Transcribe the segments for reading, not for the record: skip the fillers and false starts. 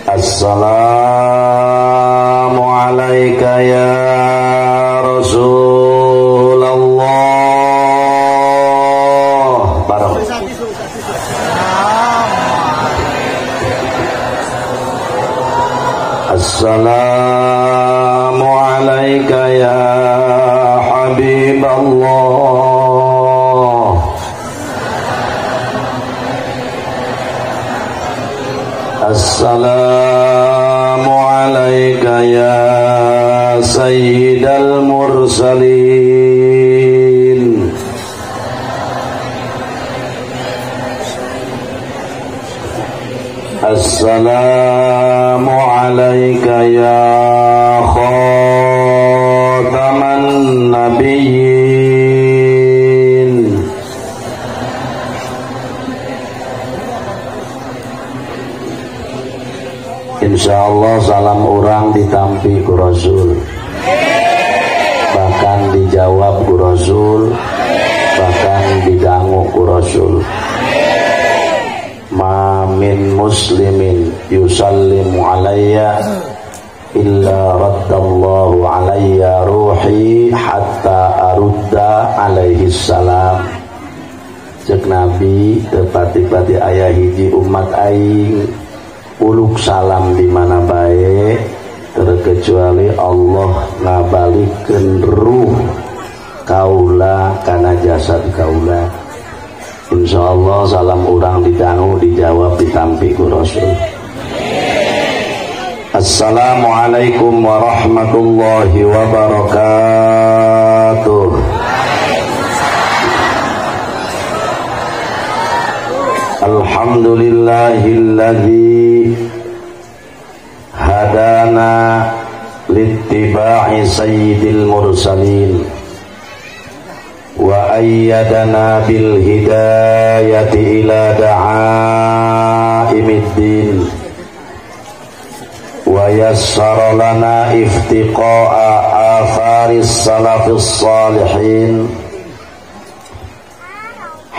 Assalamu alayka ya Rasulullah. Bareng. Assalamu alayka ya Habiballah. Assalamu alayka ya Sayyidal Mursalin. Assalamu alayka ya Khataman Nabiyyin. Insyaallah salam orang ditampi ku Rasul, bahkan dijawab ku Rasul, bahkan didangu ku Rasul. Ma min muslimin yusallimu alayya illa raddallahu alayya ruhi hatta arudda alaihi salam. Cek Nabi tepati-pati ayah hiji umat aing uluk salam di mana bae terkecuali Allah ngabalikeun ruh kaula kana jasad kaula. Insyaallah salam urang didangu dijawab ditampi ku Rasul. Assalamualaikum warahmatullahi wabarakatuh. Alhamdulillahilladzi hadana littiba'i sayyidil mursalin wa ayyadana bil hidayati ila da'aimiddin wa yassara lana iftiqa'a atharis salafis salihin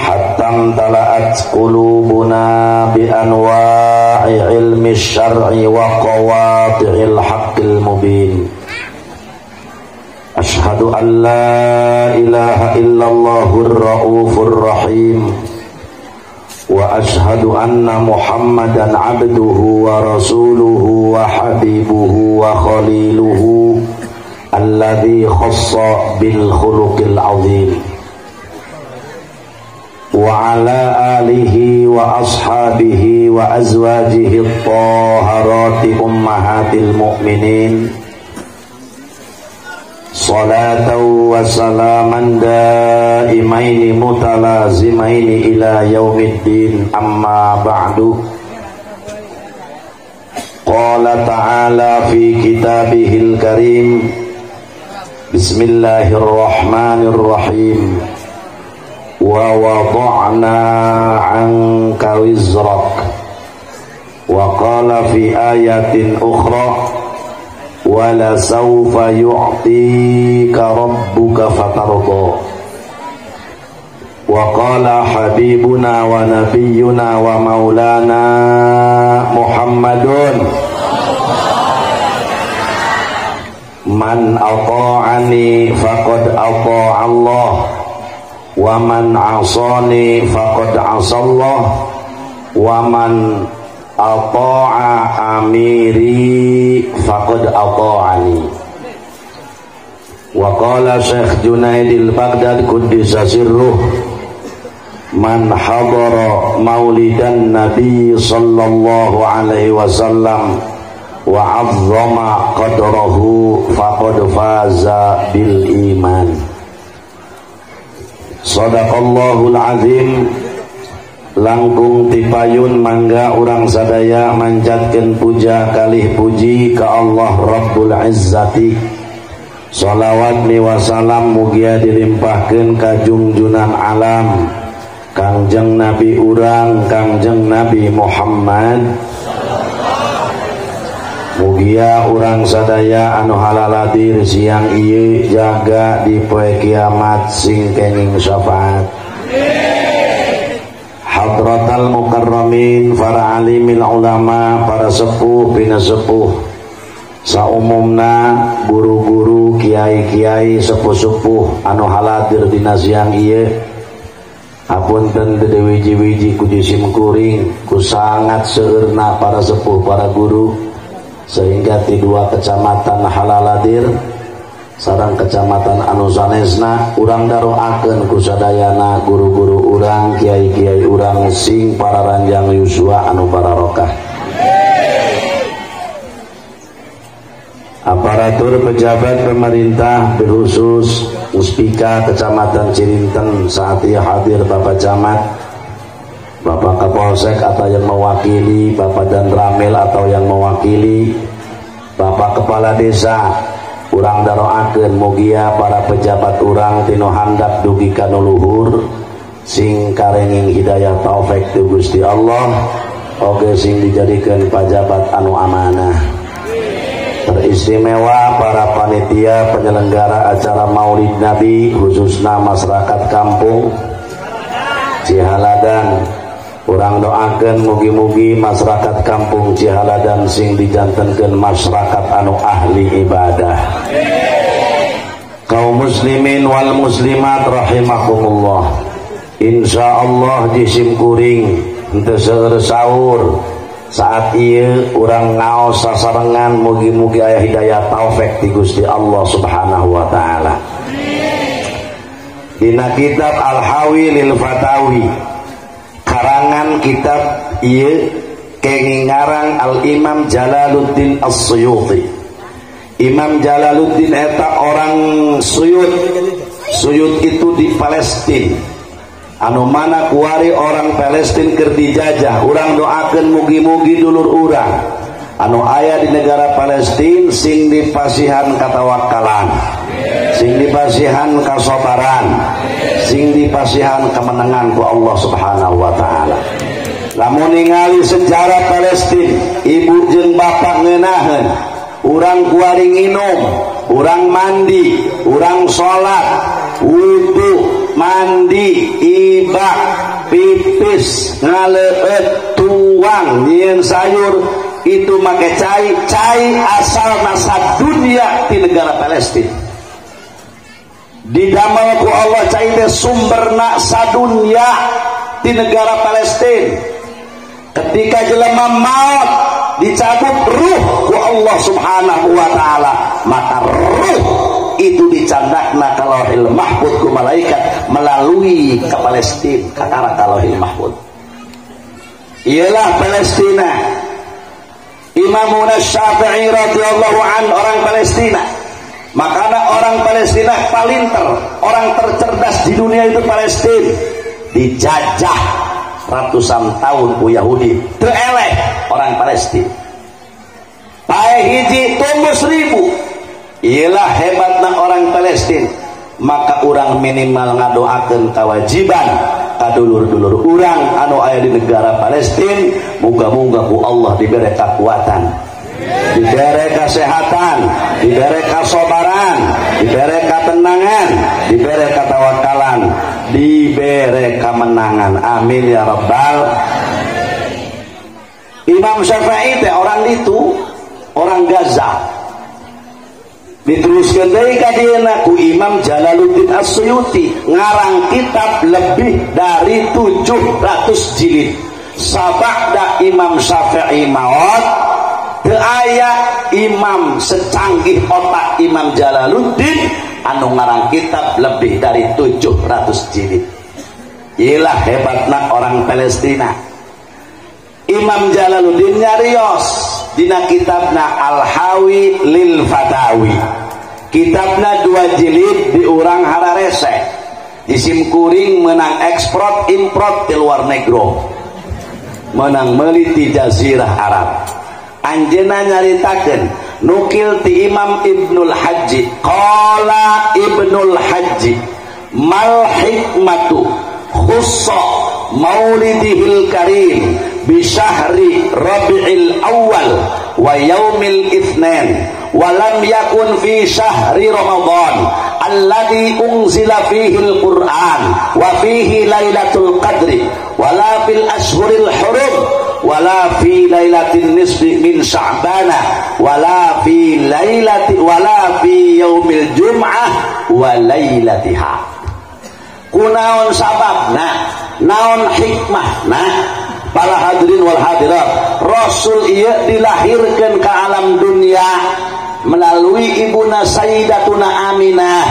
hatta tala'at qulubuna bi anwa'i ilmi syar'i wa qawati'il haqqil mubin. Ashhadu an la ilaha illallahur raufur rahim wa ashhadu anna Muhammadan abduhu wa rasuluhu wa habibuhu wa khaliluhu alladhi khassa bil khuluqil azim wa ala alihi wa ashabihi wa azwajihi at-taharati ummahatil mu'minin salatan wa salaman daimaini mutalazimaini ila yaumiddin, amma ba'du. Qala ta'ala fi kitabihil karim, bismillahirrahmanirrahim, wa wada'na 'anka wizrak, wa qala fi ayatin ukhra wala sawfa yu'tika rabbuka fatarda, wa qala habibuna wa nabiyyuna wa maulana Muhammadun man ata'ani faqad ata'a Allah wa man 'asani faqad 'asallah wa man ata'a amiri faqad ata'ani. Wa qala Syekh Junaidil Baghdad Quddisa sirruh, man hadara maulidan Nabi sallallahu alaihi wasallam wa 'azzama qadrahu faqad faza bil iman. Shadaqallahul azim. Langkung tipayun mangga urang sadaya manjatkeun puja kalih puji ka Allah Rabbul Izzati. Shalawat miwa salam mugia dilimpahkeun ka junjunan alam Kangjeng Nabi urang Kangjeng Nabi Muhammad. Mugia urang sadaya anu halaladir siang ieu jaga di poe kiamat sing kenging syafaat. hadratal mukarramin, para alimil ulama, para sepuh bina sepuh saumumna, guru-guru, kiai-kiai, sepuh-sepuh anu haladir dina siang ieu. Hapunten dede wiji-wiji ku jisim kuring, ku sangat seueurna para sepuh, para guru, sehingga ti dua kecamatan halaladir sareng kecamatan anu sanesna urang daroakeun ku sadayana guru-guru urang, kiai-kiai urang sing para ranjang yuswa anu barokah. Aparatur pejabat pemerintah berkhusus Muspika Kecamatan Cirinten saat ia hadir Bapak Camat, Bapak Kapolsek atau yang mewakili, Bapak Dan Ramil atau yang mewakili, Bapak Kepala Desa, urang daroakeun mugia para pejabat urang tinu handap dugi kana luhur sing karenging hidayah taufik ti Gusti Allah oge sing dijadikeun pejabat anu amanah. Teristimewa para panitia penyelenggara acara Maulid Nabi, khususnya masyarakat kampung Cihaladan. Urang doakeun mugi-mugi masyarakat kampung Cihaladan sing dijantenkeun masyarakat anu ahli ibadah. Kaum muslimin wal muslimat rahimakumullah. Insyaallah jisim kuring henteu seueur saur. Saat ieu urang ngaos sasarengan mugi-mugi aya hidayah taufik ti Gusti Allah Subhanahu wa taala. Dina kitab Al-Hawi lil Fatawi, karangan kitab ieu kenging ngarang Al-Imam Jalaluddin As-Suyuti. Imam Jalaluddin eta orang Suyut. Suyut itu di Palestina. Anu mana kuari orang Palestina keur dijajah, urang doakeun mugi-mugi dulur urang anu aya di negara Palestina sing dipasihan katawakalan, sing dipasihan kasabaran, sing dipasihan kemenangan ku Allah Subhanahu wa taala. Lamun ningali sejarah Palestina, ibu jeung bapak ngeunaheun, urang kuari nginum, urang mandi, urang salat, wudu, mandi, ibak, pipis, ngaleut, tuang, nyieun sayur, itu make cai asal nasa dunia di negara Palestina. Didamel ku Allah cai teh sumberna sadunya di negara Palestina. Ketika jelema maut dicabut ruh ku Allah Subhanahu wa taala, maka ruh itu dicandakna ka Lauhil Mahfuz ku malaikat melalui ke Palestina, ke arah Lauhil Mahfuz. Ialah Palestina. Imam Syafi'i radhiyallahu an orang Palestina. Makanya orang Palestina palinter, orang tercerdas di dunia itu Palestina. Dijajah ratusan tahun ku Yahudi, teu eleh orang Palestina. Pae hiji tumbuh 1000. Ialah hebatna orang Palestina. Maka urang minimal ngadoakeun kewajiban kadulur-dulur urang anu aya di negara Palestina, muga-muga ku Allah dibere kekuatan, dibere kesehatan, dibere kesabaran, dibere ketenangan, dibere ketawakalan, dibere kemenangan. Amin ya rabbal. Imam Syafi'i teh orang itu, orang Gaza. Diteruskan dari kadiana ku Imam Jalaluddin As-Suyuti, ngarang kitab lebih dari 700 jilid. Sabada Imam Syafi'i maut, teu aya imam secanggih otak Imam Jalaluddin anu ngarang kitab lebih dari 700 jilid. Iyalah hebatna orang Palestina. Imam Jalaluddin nyarios dina kitabna Al-Hawi lil Fatawi. Kitabna 2 jilid di urang hararese. Isim kuring menang ekspor import di luar negro, menang meuli di jazirah Arab. Anjeunna nyaritakeun nukil ti Imam Ibnul Hajji, qala Ibnul Hajji mal hikmatu khussa maulidihil karim bi syahri Rabiul Awal wa yaumil itsnain walam yakun fi syahri Ramadan alladzi unzila fihi al-Qur'an wa fihi lailatul qadri wala fil ashhuril hurum wala fi lailatin nisfi min sya'bana wala fi yaumil jum'ah wa lailatiha. Kunaon sababna, naon hikmahna, para hadirin wal hadirat, Rasul ieu dilahirkeun ka alam dunia melalui ibuna Sayyidatuna Aminah,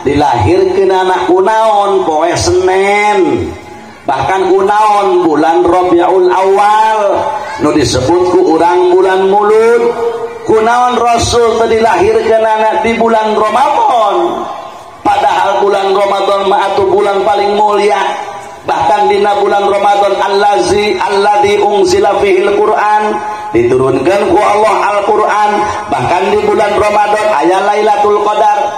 dilahirkeun anak kunaon poe Senen, bahkan kunaon bulan Rabiul Awal nu disebut ku urang bulan Mulud. Kunaon Rasul teu dilahirkeun anak di bulan Ramadan, padahal bulan Ramadan mah atuh bulan paling mulia. Bahkan dina bulan Ramadan alladzi unzila fihil Qur'an, diturunkan ku Allah Al-Qur'an. Bahkan di bulan Ramadan aya Lailatul Qadar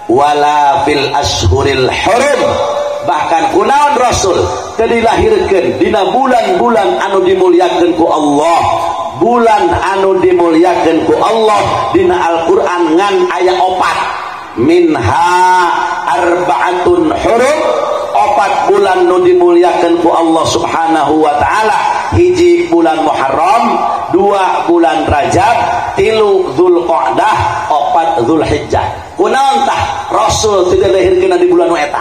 wala fil ashhuril hurum. Bahkan kunaon Rasul teu dilahirkeun dina bulan-bulan anu dimuliakeun ku Allah. Bulan anu dimuliakeun ku Allah dina Al-Qur'an ngan aya 4, minha arba'atun hurum, 4 bulan nu dimuliakeun ku Allah Subhanahu wa taala. Hiji bulan Muharram, 2 bulan Rajab, 3 Zulqa'dah, 4 Zulhijjah. Kunaon tah Rasul teu dilahirkeun di bulan eta?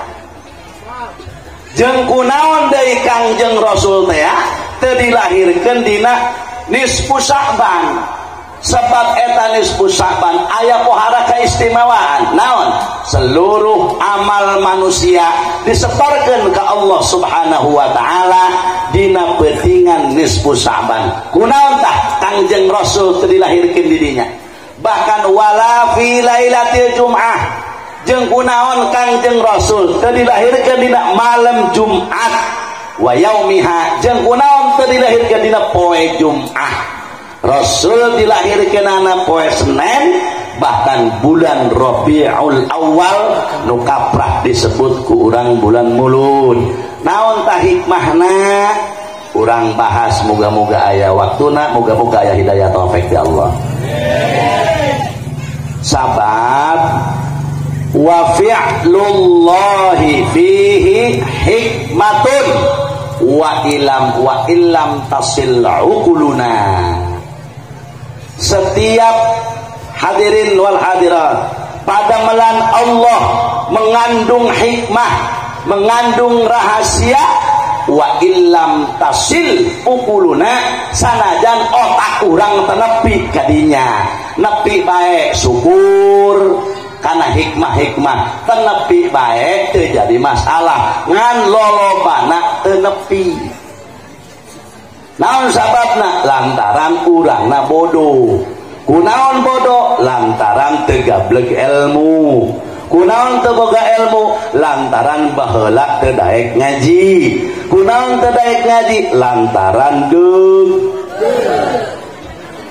Jeung kunaon deui Kangjeng Rasul teh teu dilahirkeun dina nisfu Sya'ban? Sebab eta nisfu Sya'ban aya pohara keistimewaan naon? Seluruh amal manusia disetorkeun ka Allah Subhanahu wa taala dina peutingan nisfu Sya'ban. Kunaon tah Kangjeng Rasul teu dilahirkeun di dinya? Bahkan wala fi lailatul jum'ah, jeung kunaon Kangjeng Rasul teu dilahirkeun dina malam Jumat, wa yaumiha, jeung kunaon teu dilahirkeun dina poe Jumat. Rasul dilahirkeun ana poe Senen, bahkan bulan Rabiul Awal nu kaprah disebut ku urang bulan Mulud. Naon tah hikmahna? Urang bahas, moga-moga aya waktuna, moga-moga aya hidayah taufik ti Allah. Sabab wa fi'lullahi fihi hikmatun wa illam tasil uquluna. Setiap hadirin wal hadirat, pada melan Allah mengandung hikmah, mengandung rahasia. Wa illam tasil uquluna, sanajan otak urang teu nepi kadinya, nepi bae syukur kana hikmah-hikmah, teu nepi bae teu jadi masalah, ngan lolobana teu nepi. Naon sababna? Lantaran urangna bodoh. Kunaon bodoh? Lantaran teu gablek ilmu. Kunaon teu boga ilmu? Lantaran baheula teu daek ngaji. Kunaon teu daek ngaji? Lantaran deug.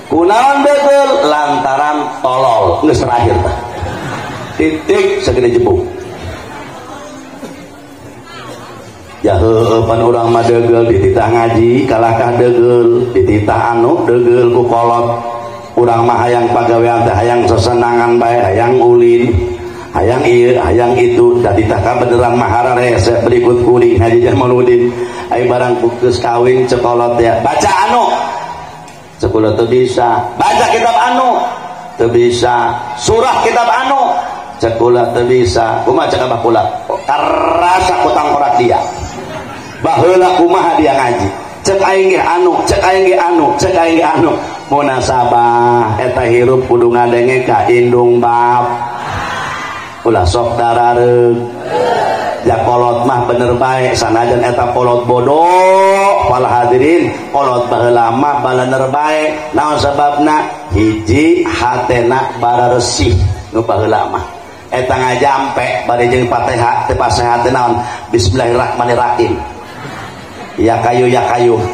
Kunaon deugel? Lantaran tolol. Geus terakhir tah. Titik sagede jebuk. Ya heueuh pan urang mah deugel dititah ngaji, kalahkah deugel dititah anu deugel ku kolot. Urang mah hayang pagawean teh hayang sesenangan bae, hayang ulin, hayang ieu, hayang itu, da dititah ka beneran mahara rese berikut kuring Haji Jamaluddin. Ai barang geus kawin cekolot ya, baca anu. Cekolot teu bisa. Baca kitab anu teu bisa. Surah kitab anu cekolot teu bisa. Kumaha cek abah kula? Karasa kutang korak dia. Baheula kumaha dia ngaji, cek aing ge anu, cek aing ge anu, cek aing ge anu. Munasabah eta hirup kudu ngadenge ka indung bab, ulah sok darareug. Ya kolot mah bener bae, sanajan eta kolot bodoh. Wal hadirin, kolot baheula mah balener bae. Naon sababna? Hiji hatena bararesih nu baheula mah. Eta ngajampe bari jeung Fatihah teh pasehat teh naon? Bismillahirrahmanirrahim. Ya kayu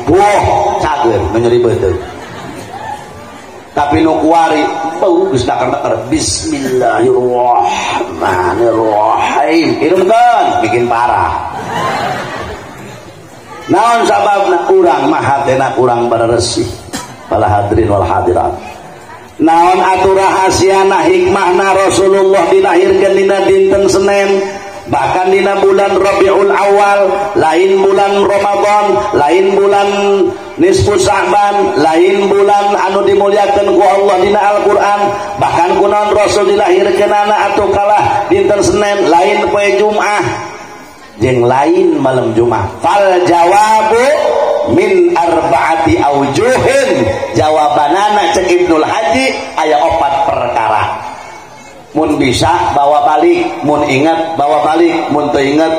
boh cager nyeri beuteuh. Tapi nu kuari geus dakar-dakar bismillahirrahmanirrahim. Irungkeun bikin parah. Naon sababna? Urang mah hatena urang bararesih. Para hadirin wal hadirat, naon atuh rahasiana hikmahna Rasulullah dilahirkan dina dinten Senin, bahkan dina bulan Rabiul Awal, lain bulan Ramadan, lain bulan nisfu Sa'ban, lain bulan anu dimuliakeun ku Allah dina Al-Qur'an, bahkan kunaon Rasul dilahirkeunana atuh kalah dinten Senin, lain poe Jumat jeung lain malam Jumat. Fal jawabu min arba'ati aujuhin, jawabanana cek Ibnul Haji aya 4 perkara. Mun bisa bawa balik, mun ingat bawa balik, mun teu ingat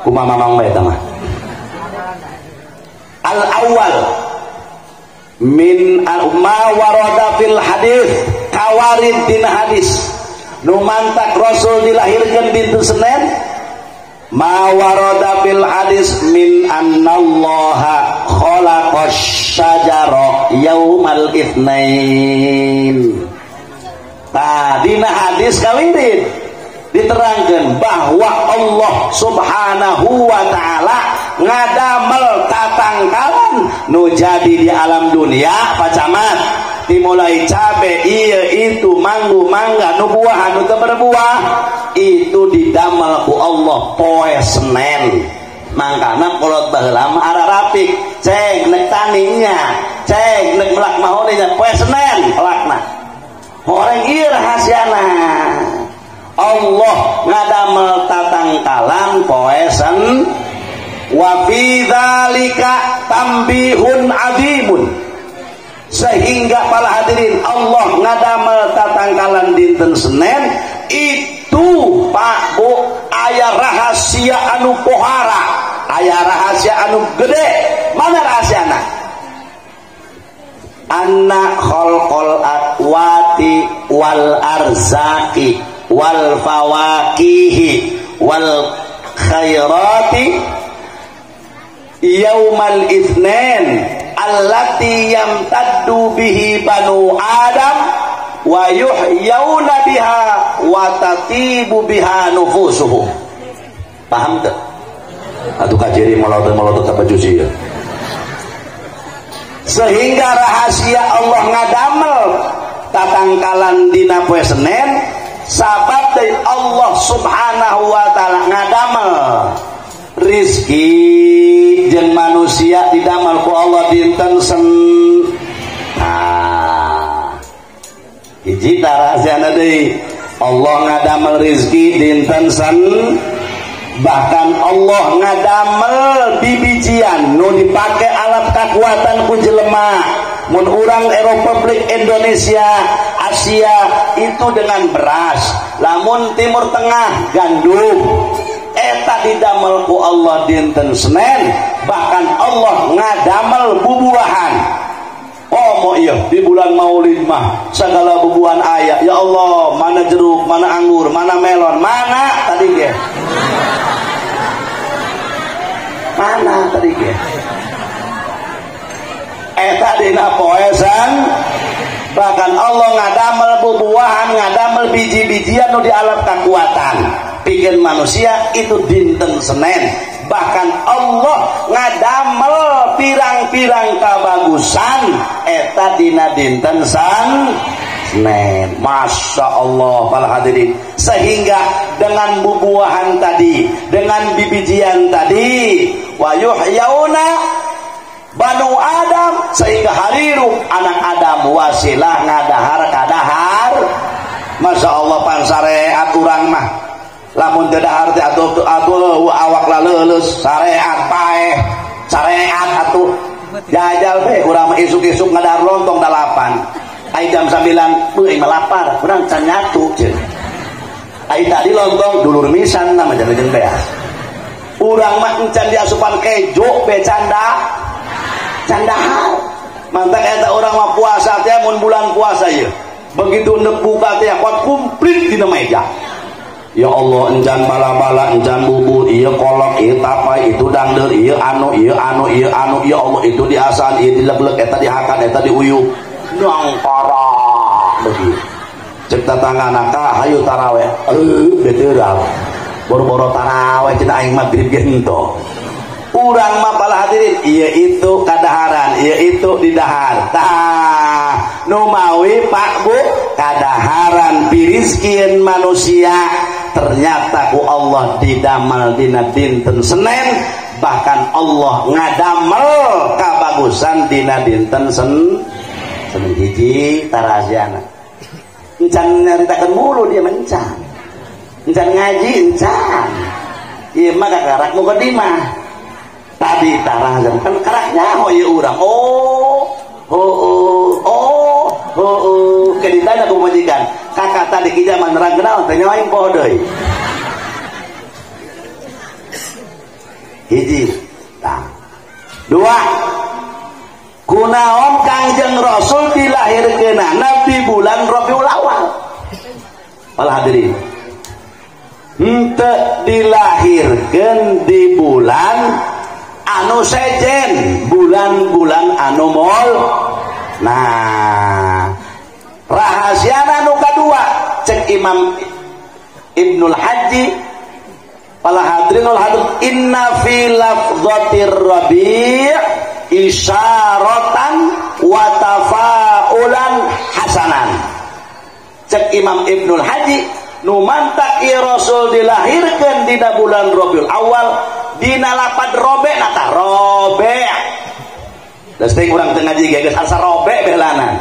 kumaha mamang bae tah mah. Al awal min ma warada fil hadis, kawarid dina hadis nu mantak Rasul dilahirkeun dinten Senin. Ma warada fil hadis min annallaha khalaqas syajara yaumal itsnain. Dina hadis kawirid diterangkan bahwa Allah subhanahu wa ta'ala ngadamel tatangkalan nu jadi di alam dunia pacamat dimulai cabe iya itu manggu mangga nu buah anu teu berbuah itu didamel ku Allah poe Senin. Mangkana kolot baheula mah ararapik cek nek taninya cek nek melak mahoninya poe Senin pelakna orang ieu rahasiana Allah ngadamel tatangkalan poe Senin. Wa fi dzalika tambihun adimun, sehingga para hadirin Allah ngadamel tatangkalan dinten Senin itu Pak Bu aya rahasia anu pohara, aya rahasia anu gede. Mana rahasiana? Anna khalqal aqwati wal arzaqi wal fawakihi wal khairati yaumal itsnain allati yamtaddu bihi banu adam wa yuhyauna biha wa tatibu biha nufusuhum. Paham tak? Atuh kajeri molot-molot tak baju sih. Sehingga rahasia Allah ngadamel tatangkalan dina poe Senin sabab dari Allah subhanahu wa ta'ala ngadamel rizki jeung manusia didamel ku Allah dinten Senin. Hiji rahasiana deui Allah ngadamel rizki dinten Senin, bahkan Allah ngadamel bibijian nu dipake alat kekuatan ku jelema. Mun urang Republik Indonesia Asia itu dengan beras, lamun Timur Tengah gandum. Eta didamel ku Allah dinten Senin, bahkan Allah ngadamel bubuahan. Oh mau iya di bulan Maulid mah segala bubuahan aya. Ya Allah, mana jeruk, mana anggur, mana melon, mana tadi ge? Mana tadi ge? Eta dina poe Senin, bahkan Allah ngadamel bubuahan, ngadamel biji-bijian nu di alat kekuatan bikin manusia itu dinten Senin. Bahkan Allah ngadamel pirang-pirang kabagusan eta dina dinten Senin. Masya Allah para hadirin, sehingga dengan bubuahan tadi, dengan bibijian tadi, wa yuhyauna banu Adam, sehingga hariru anak Adam wasilah ngadahar kadahar. Masya Allah pansareat urang mah lamun teu dahar teh atuh awak laleulus sareat paeh sareat atuh jajal teh urang mah isuk-isuk ngadahar lontong 8 ai jam 9 beuy mah lapar urang can nyatu ceun ai tadi lontong dulur misan nama jeung beas urang mah encan diasupan kejo be candahar mantak eta urang mah puasa teh mun bulan puasa ieu begitu neuk buka teh kuat komplit dina meja. Ya Allah, encan bala-bala, encan bubur, iya kolok, iya tapai, itu dangder, iya anu, ya Allah, itu diasan, iya dileg-leg, eta dihakan, eta diuyuh, nang parah begitu. Cek tatangana ka hayu taraweh, beteurang, boro-boro taraweh cenah aing magrib ge henteu. urang mah pala hadirin ieu itu kadaharan, ieu itu didahar. Tah nu mawi Pak Bu kadaharan pirizkieun manusia ternyata ku Allah didamel dina dinten Senin, bahkan Allah ngadamel kabagusan dina dinten Senin hiji tarasiana. Encan nyaritakeun mulu dia mencan. Encan ngaji encan. Ieu mah karak mukadimah. Tadi tarasian kan karaknya ieu urang. Keditanya ku majikan. Kakak tadi ki zaman nerang kenaon teh nyawain poho deui. Hiji. Tah. Dua. Kunaon Kangjeng Rasul dilahirkeunana di bulan Rabiul Awal. Para hadirin. Henteu dilahirkeun di bulan anu sejen, bulan-bulan anu mol. Nah, rahasiana anu kadua cek Imam Ibnul Hajji para hadirinul hadir inna fi lafdhatir rabi' isyaratan wa tafaulan hasanan. Cek Imam Ibnul Hajji nu mantak ieu Rasul dilahirkeun dina bulan Rabiul Awal dina lapad robe nata robe. Geus teh urang teu ngaji geus asa robe beulana.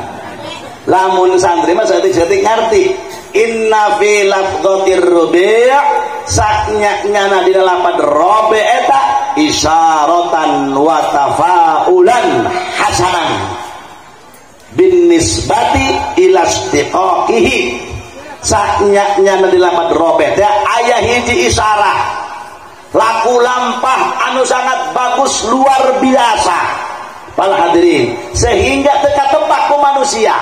Lamun santri mah seutik-seutik ngarti inna fi lafdhatir rabi' saknya-nyana dina lapad robe eta isyaratan wa tafaulan hasanan bin nisbati ila istiqaqihi. Saknya-nyana dina lapad robe teh aya hiji isyarah laku lampah anu sangat bagus luar biasa para hadirin sehingga teka tebak ku manusia.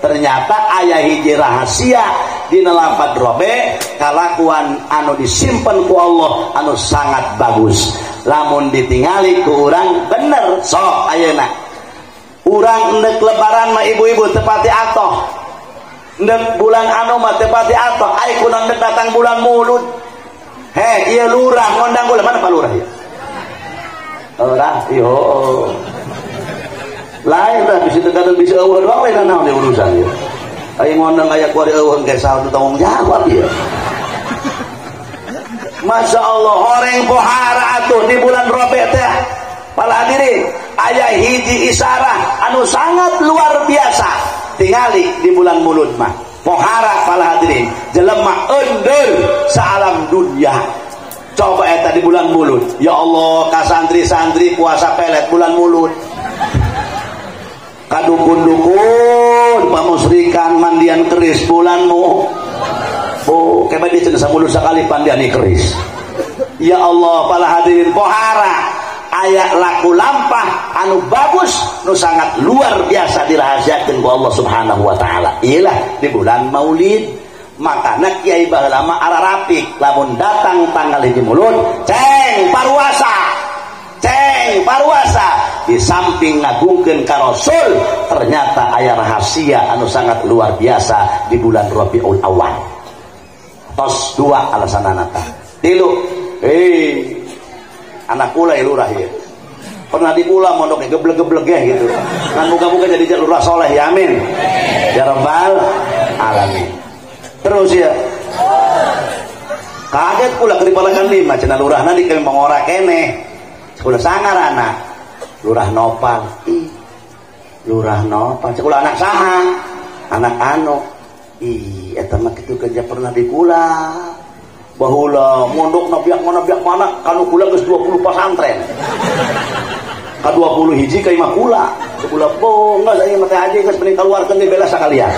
Ternyata aya hiji rahasia dina lapad robe kalakuan anu disimpen ku Allah anu sangat bagus. Lamun ditingali ku urang bener sok ayeuna. Urang endek lebaran mah ibu-ibu tepati atoh. Endek bulan anu mah tepati atoh. Ai kunaon endek datang bulan Mulud. He, ieu lurah ngondang bulan mana Pak Lurah ya? Lurah, yo. Lain lah bisa kadang bisa eueuh doang lain naon di urusan ya. Aya ngondang aya kuari eueuh ge saha tanggung jawab ya. Masya Allah horeng pohara atuh di bulan Rabi teh. Para hadirin, aya hiji isyarah anu sangat luar biasa. Tingali di bulan Mulud mah. Pohara para hadirin, jelema ender saalam dunia. Coba eta di bulan Mulud. Ya Allah, ka santri-santri puasa pelet bulan Mulud. Kadukun-dukun pamusrikan mandian keris bulanmu. Oh, keba dia cenah samuluh sakali pandian keris. Ya Allah, para hadirin pohara aya laku lampah anu bagus nu sangat luar biasa dirahasiakeun ku Allah Subhanahu wa taala. Iyalah di bulan Maulid. Makana kiai baheula mah ararapik lamun datang tanggal 1 Mulud, ceng paruasa. Ceng paruasa di samping ngagungkeun ka Rasul ternyata aya rahasia anu sangat luar biasa di bulan Rabiul Awal. Tos 2 alasanana tah. 3 anak kula lurah ya. Pernah di kula mondok gebleg-gebleg ya gitu. Kan muga-muga jadi lurah soleh ya amin. Ya rabbal alamin. Terus ya. Kaget kula keripalakan 5 cenah lurahna di kemang ora keneh. Kula sangarana Lurah Nopal. Lurah Nopal. Kula anak saha? Anak anu. Eta mah kitu kerja pernah di kula. Bahula mondok nabiak mana kanu kula geus 20 pesantren. Ka 20 hiji ka imah kula. Kula bongga saya mah teh aja geus penting kaluarkeun di bela sakalian.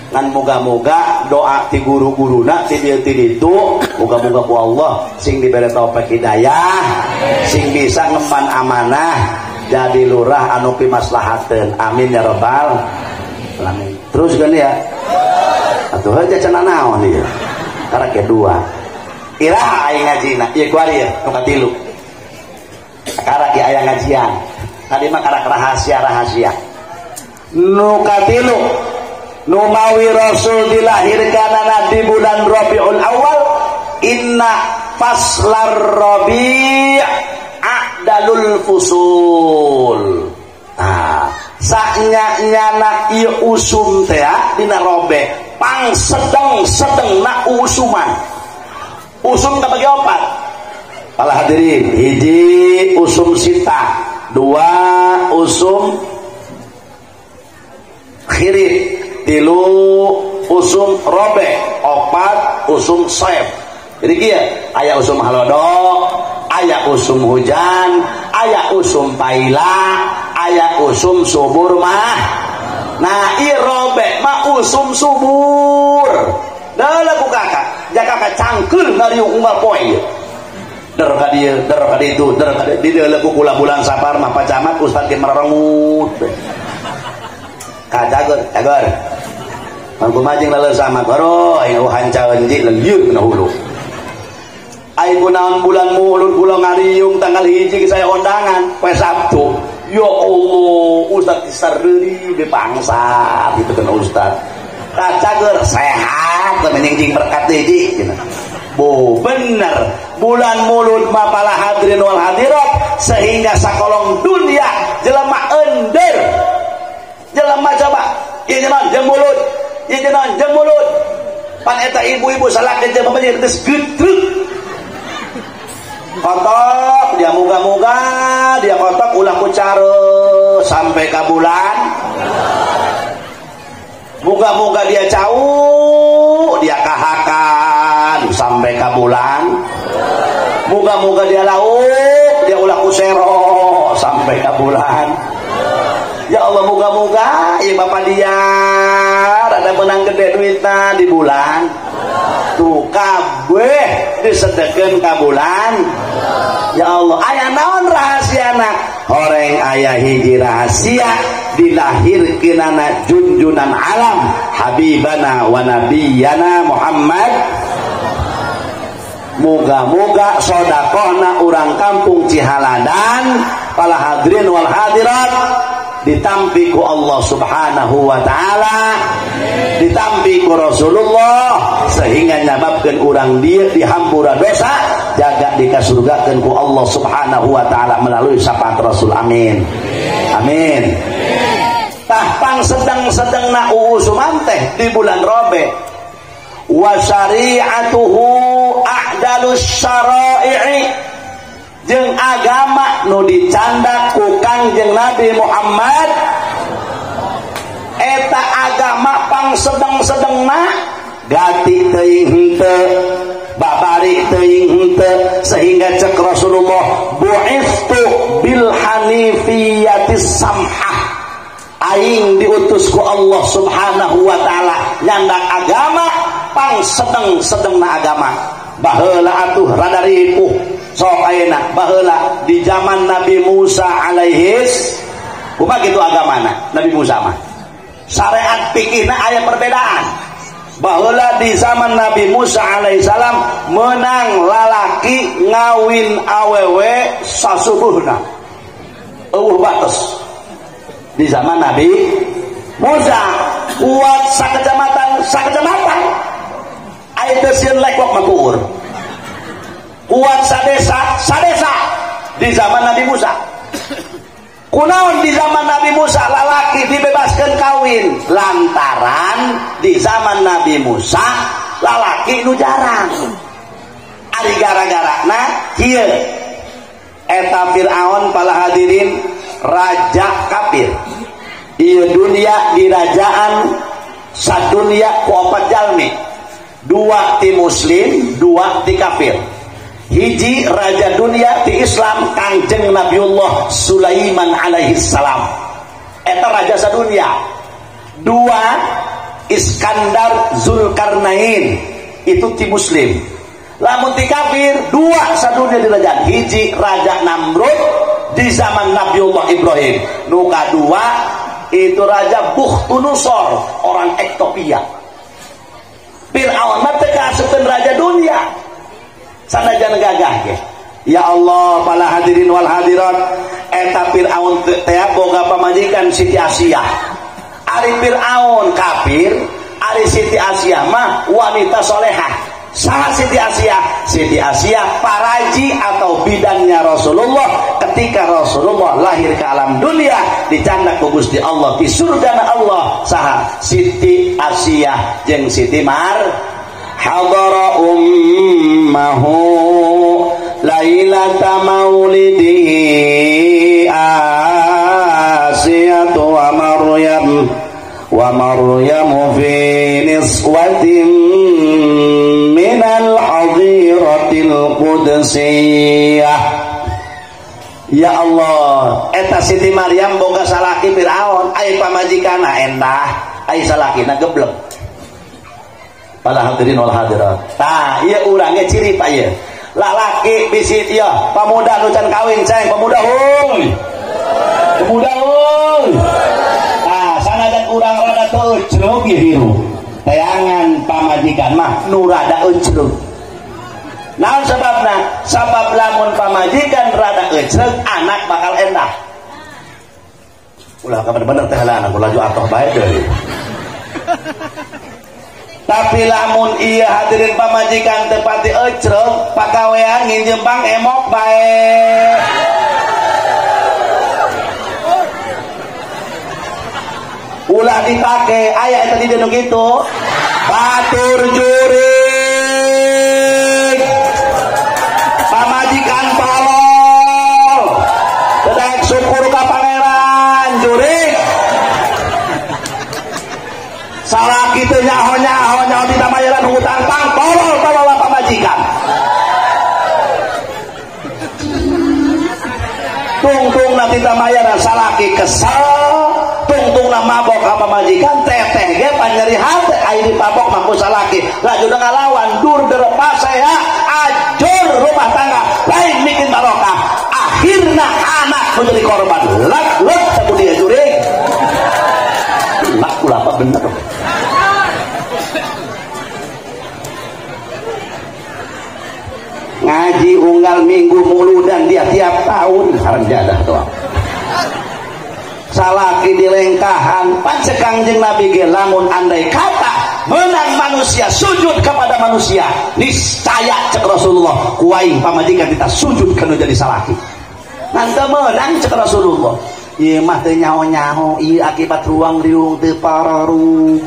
Ngan moga-moga doa ti guru-guruna ti dieu ti ditu, moga-moga ku Allah sing dibere taufik hidayah, sing bisa ngemban amanah jadi lurah anu pimaslahateun. Amin ya rabbal alamin. Terus kan ya. Atuh aja cenah naon ieu. Karena kedua iraha aya ngajina ieu kuari ya nu katilu karena ki aya ngajian tadi mah karena rahasia nu katilu nu mawi Rasul dilahirkanana di bulan Rabiul Awal inna faslar rabi' Abdalul Fusul. Nah, saknya ieu usum teh dina robe pang sedeng na usuman. Usum kabagi opat. Para hadirin, hiji usum sita, dua usum khirit, tilu usum robe, opat usum soeb. Jadi kieu aya usum halodo, aya usum hujan, aya usum paila, aya usum subur mah. Nah, ieu robe mah usum subur. Da lagu kakak, jaka kakak cangkeul ngariung unggal poe ieu. Der ka dieu, der ka ditu, der ka di dieu lagu kula bulan Sapar mah pacamat Ustaz ge merengut. Kajagur, jagur. Mangku majeng lalu sama baro, ayo hancaeun ji leuyeuk na hulu. Aing kunaon bulan Mulud kula ngariung tanggal 1 saya undangan poe Sabtu. Ya Allah, Ustaz disareuri di bangsa gitu kan Ustaz. Kacager sehat teu menjing berkat deui cenah. Bu bener bulan Mulud mah pala hadirin wal hadirat sehingga sakolong dunia jelema ender. Jelema coba ieu naon jeung mulut, ieu naon jeung mulut. Pan eta ibu-ibu salaki jeung pamaji geus geutreuk. Kotok dia muga-muga dia kotok ulah ku care sampai ke bulan. Muga-muga dia cau dia kahakan sampai ke bulan. Muga-muga dia lauk dia ulah ku sero sampai ke bulan. Ya Allah, moga-moga ya bapak dia ada menang gede duitna di bulan tuh kabeh disedekeun ka bulan. Ya Allah, aya naon rahasiana? Horeng aya hiji rahasia dilahirkeunana junjunan alam habibana wa nabiyana Muhammad. Moga-moga sodakohna urang kampung Cihaladan pala hadirin wal hadirat ditampi ku Allah subhanahu wa ta'ala, ditampi ku Rasulullah sehingga nyababkeun urang dieu dihampura dosa jaga dikasurgakeun ku Allah subhanahu wa ta'ala melalui syafaat Rasul. Amin amin. Tah pang sedang-sedengna uusuman teh di bulan Robe wa syari'atuhu a'dalus syara'i'i jeung agama nu dicandak ku Kangjeng Nabi Muhammad eta agama pang sedeng-sedengna gati teuing henteu babari teuing henteu sehingga cek Rasulullah bu'iftu bil hanifiyatis samhah aing diutus ku Allah subhanahu wa ta'ala nyandak agama pang sedeng-sedengna agama. Baheula atuh rada ripuh sok ayeuna baheula di zaman Nabi Musa alaihis kumaha kitu agamana Nabi Musa mah syariat fikihna aya perbedaan. Baheula di zaman Nabi Musa alaihissalam menang lalaki ngawin awewe sasubuhna eueuh batos. Di zaman Nabi Musa kuat sakecamatan aya teu sieun lekwak makuur kuat sadesa di zaman Nabi Musa. Kunaon di zaman Nabi Musa lalaki dibebaskan kawin lantaran di zaman Nabi Musa lalaki nu jarang. Ari gara-garana kieu eta Firaun pala hadirin raja kafir. Ieu dunia dirajaan sadunia ku opat jalmi, dua ti muslim, dua ti kafir. Hiji raja dunia ti Islam Kangjeng Nabiullah Sulaiman alaihi salam, eta raja sadunia. Dua Iskandar Zulkarnain, itu ti muslim. Lamun ti kafir dua sadunia dirajaan. Hiji raja Namrud di zaman Nabiullah Ibrahim, nu kadua itu raja Bukhtunusor orang Ethiopia. Fir'aun mah teu kaasupeun raja dunia sanajan gagah ge. Ya Allah, pala hadirin wal hadirat, eta Fir'aun teh boga pamajikan Siti Asia. Ari Fir'aun kafir, ari Siti Asia mah wanita solehah. Saha Siti Asia? Siti Asia paraji atau bidannya Rasulullah ketika ketika Rasulullah lahir ke alam dunia dicandak ku Gusti Allah di surgana Allah saha Siti Asiyah jeung Siti Mar hadara ummahu lailata maulidihi Asiyatu wa Maryamu fi niswatin minal hadiratil qudsiyah. Ya Allah, eta Siti Maryam boga salaki Firaun, ai pamajikana endah, ai salakina geblek. Para hadirin wal hadirat. Tah, ieu urang ge ciri pa ieu. Lalaki bisi ieu, pamuda nu can kawin ceng, pamuda heuy. Pamuda heuy. Tah, sanajan urang rada teu ecreug ieu hirup. Tayangan pamajikan mah nu rada ecreug. Naon sababna? Sabab lamun pamajikan rada ecreug, anak bakal endah. Ulah ka bener teh heula anak laju atoh bae deui. Tapi lamun iya hadirin pamajikan teu pati ecreug, pagawean nginjem pang emok bae. Ulah dipake aya eta di deung kitu. Batur jurig. Pamajikan tolol. Dedek syukur ka pangeran jurig. Salaki teu nyaho-nyaho ditamayaran hutang pang tolol pamajikan. Tungtungna ditamayaran salaki kesel, tungtungna mabok ka pamajikan, teteh ge panjeri hate aya di pabok mangku salaki. Laju ngalawan dur derepa saya ajur rumah tangga lain bikin barokah. Akhirna anak menjadi korban. Lek kemudian jurig. Lak ulah apa bener. Ngaji unggal minggu mulu dan dia tiap tahun sareng jadah doang. Salaki dilengkahan pancekang jeung Nabi ge lamun andai kata menang manusia sujud kepada manusia niscaya cek Rasulullah kuaing pamajikan kita sujud kana jadi salaki. Nanta menang cek Rasulullah. Ieu mah teu nyaho-nyaho, ieu akibat ruang riung teu pararu.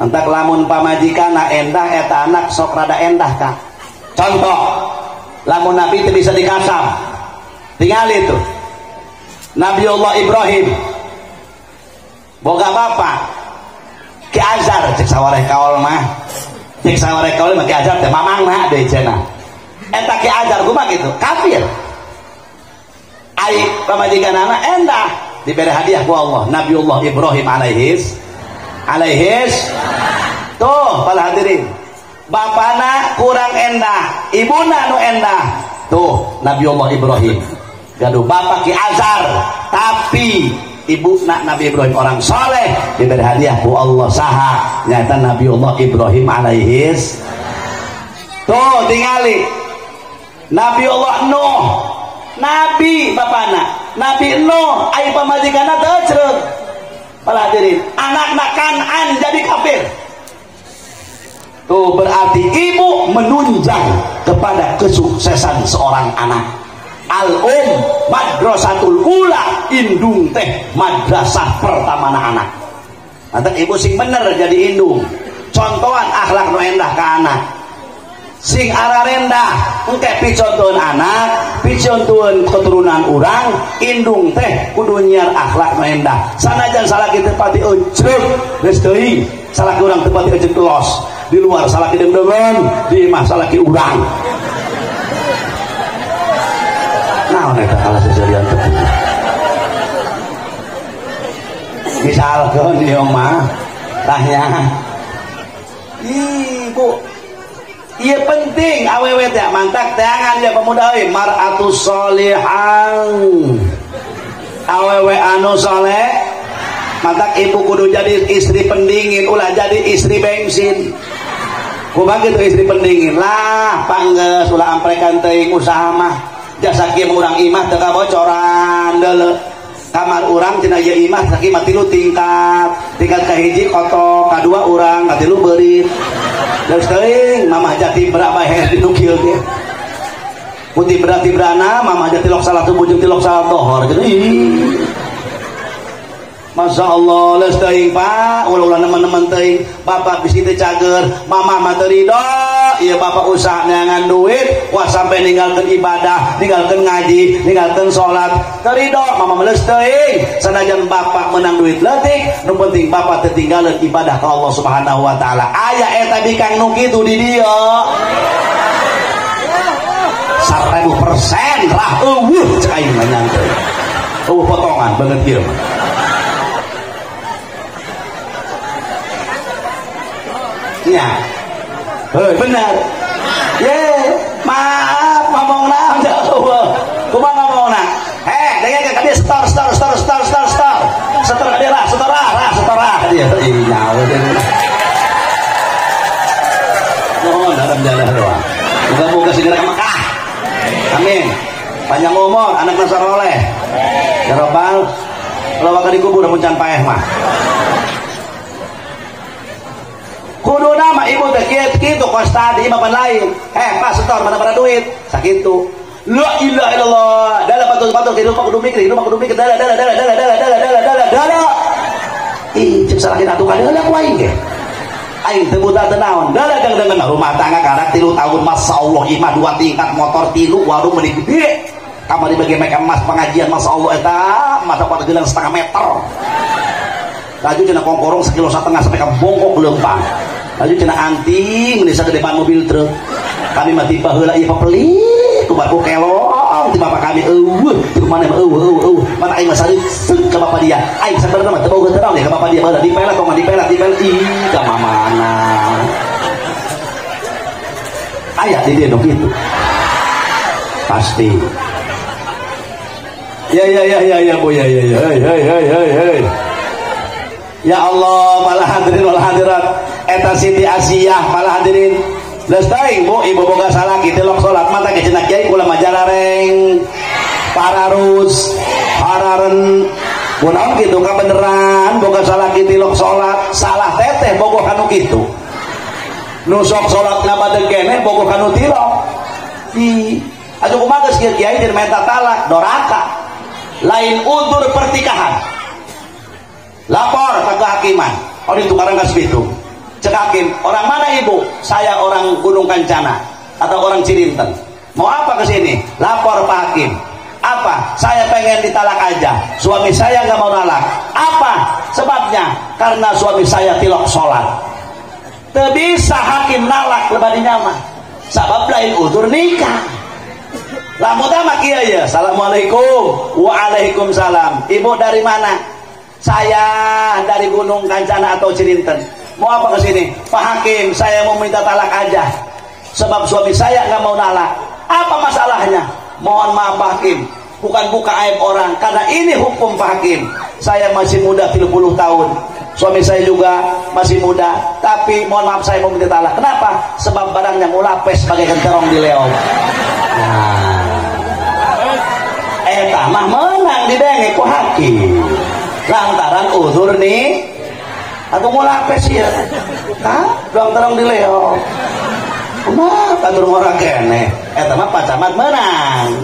Antak lamun pamajikana endah eta anak sok rada endah kah. Contoh, lamun Nabi teu bisa dikasam. Tinggal itu. Nabiullah Ibrahim boga bapak Ki Azar cek sawareh kaol mah. Cek sawareh kaol mah Ki Azar teh mamangna deui cenah. Eta Ki Azar kumaha kitu? Kafir. Ai pamajikanana endah diberi hadiah ku Allah. Nabiullah Ibrahim alaihis tuh para hadirin bapana kurang endah ibuna nu endah tuh Nabiullah Ibrahim gaduh bapak Ki Azar tapi ibu Nabi Ibrahim orang soleh diberi hadiah ku Allah saha nyata Nabiullah Ibrahim alaihis tuh tingali Nabiullah Nuh Nabi bapana Nabi Nuh ai pamajikanna teu ecreug. Para hadirin, anak Kan'an jadi kafir. Tuh berarti ibu menunjang kepada kesuksesan seorang anak. Madrasatul ula indung teh madrasah pertama anak. Nanti ibu sing bener jadi indung. Contohan akhlak nu endah ke anak. Sing ararendah engke picontohan anak, picontohan keturunan urang, indung teh kudu nyiar akhlak nu endah. Sanajan salaki teu pati ecreug, geus teuing salaki urang teu pati ecreug los. Di luar salaki deungeun, di imah salaki urang. Naon eta kalah sejadian teh. Misalkeun ieu mah tahnya. Ibu iya penting awewe teh mantak teangan ya pemuda euy mar'atus sholihan awewe anu soleh mantak ibu kudu jadi istri pendingin ulah jadi istri bensin kumaha kitu istri pendingin lah panggeus ulah amprekan teuing usaha mah jasa kieu urang imah teu kabocoran deuleu kamar urang cenah ieu imah sakieu mah 3 tingkat kahiji kotok kadua urang katilu beurit. Terus teuing mamah jati berapa he dinukil teh. putih berarti berana mama aja tilok salat subuh jeung tilok salat dohor gitu. Masya Allah, les teuing Pak, ulah-ulah nemen-nemen teuing. Bapak bisi teh cager, mama mah teu ridho. Ieu bapak usaha neangan duit, wah sampai ninggalkeun ibadah, ninggalkeun ngaji, ninggalkeun salat. Teu ridho, mama mah leus teuing. Sanajan bapak menang duit leutik, nu penting bapak teu tinggalkeun ibadah ka Allah Subhanahu wa taala. Aya eta bikang nu kitu di dieu. 1000% rah eueuh cek aing mah nyangkeun. Potongan banget kieu. Ya, benar. Maaf ngomong naon jauh. Kumaha ngomongna? Dengan ka dia stor. Setor ka dia lah, setorah dia. Ih nyawa dia. Mohon dalam jalan doang. Moga-moga segera ke Mekah. Amin. Panjang umur, anak nasaroleh. Ya Rabbal, kalau bakal dikubur mun can paeh mah. Kudu nama ibu teh kitu kos tadi mapan lain. Pas setor mana duit sakitu. La ilaha illallah. Dala batul hidup kudu mikir dala. Ih, cek salahin atuh kali lah ku aing ge. Aing teu buta teu naon. Dala dengan rumah tangga karak 3 tahun masyaallah imah 2 tingkat motor 3 warung meuli gede. Kamari bagi make emas pengajian masyaallah eta mata kuat gelang 1/2 meter. Laju cenah kongkorong 1,5 kilo sampai ka bongkok leumpang. Laju cenah anting menisa ke depan mobil truk. Kami mah tiba heula ieu pepelit ku baku kelong ti bapak kami eueuh di mana mah eueuh mana aing mah sari seuk ka bapak dia. Aing sabarna mah teu boga teu naon ka bapak dia baheula dipelet kong dipelet ih ka mamana. Aya di dieu kitu. Pasti. Ya Bu ya. Hei. Ya Allah, malah hadirin wal hadirat eta Siti Asiyah malah hadirin leus teuing Bu ibu boga salaki tilok salat mata ke cenah kiai kula majarareng pararus pararen kunaon kitu ka beneran boga salaki tilok salat salah teteh bogoh kanu kitu nu sok salatna bade keneh bogoh kanu tilok atuh kumaha geus kieu kiai jeung minta talak doraka lain udur pertikahan lapor ke kehakiman orang itu karang gas itu cek hakim orang mana ibu saya orang Gunung Kancana atau orang Cirinten mau apa ke sini lapor Pak Hakim apa saya pengen ditalak aja suami saya nggak mau nalak apa sebabnya karena suami saya tilok sholat teu bisa hakim nalak lebadi nyaman sabab lain udur nikah lamun mah kieu ya assalamualaikum waalaikumsalam ibu dari mana saya dari Gunung Kancana atau Cirinten mau apa ke sini Pak Hakim saya mau minta talak aja sebab suami saya nggak mau nalak apa masalahnya mohon maaf Pak Hakim bukan buka aib orang karena ini hukum Pak Hakim saya masih muda 30 tahun suami saya juga masih muda tapi mohon maaf saya mau minta talak kenapa sebab barangnya mulapes sebagai kenterong di leong eta mah menang didenge ku hakim lantaran uzur nih atau mau lapes ya doang terang di leo mah kantor orang kene eta mah Pak Camat menang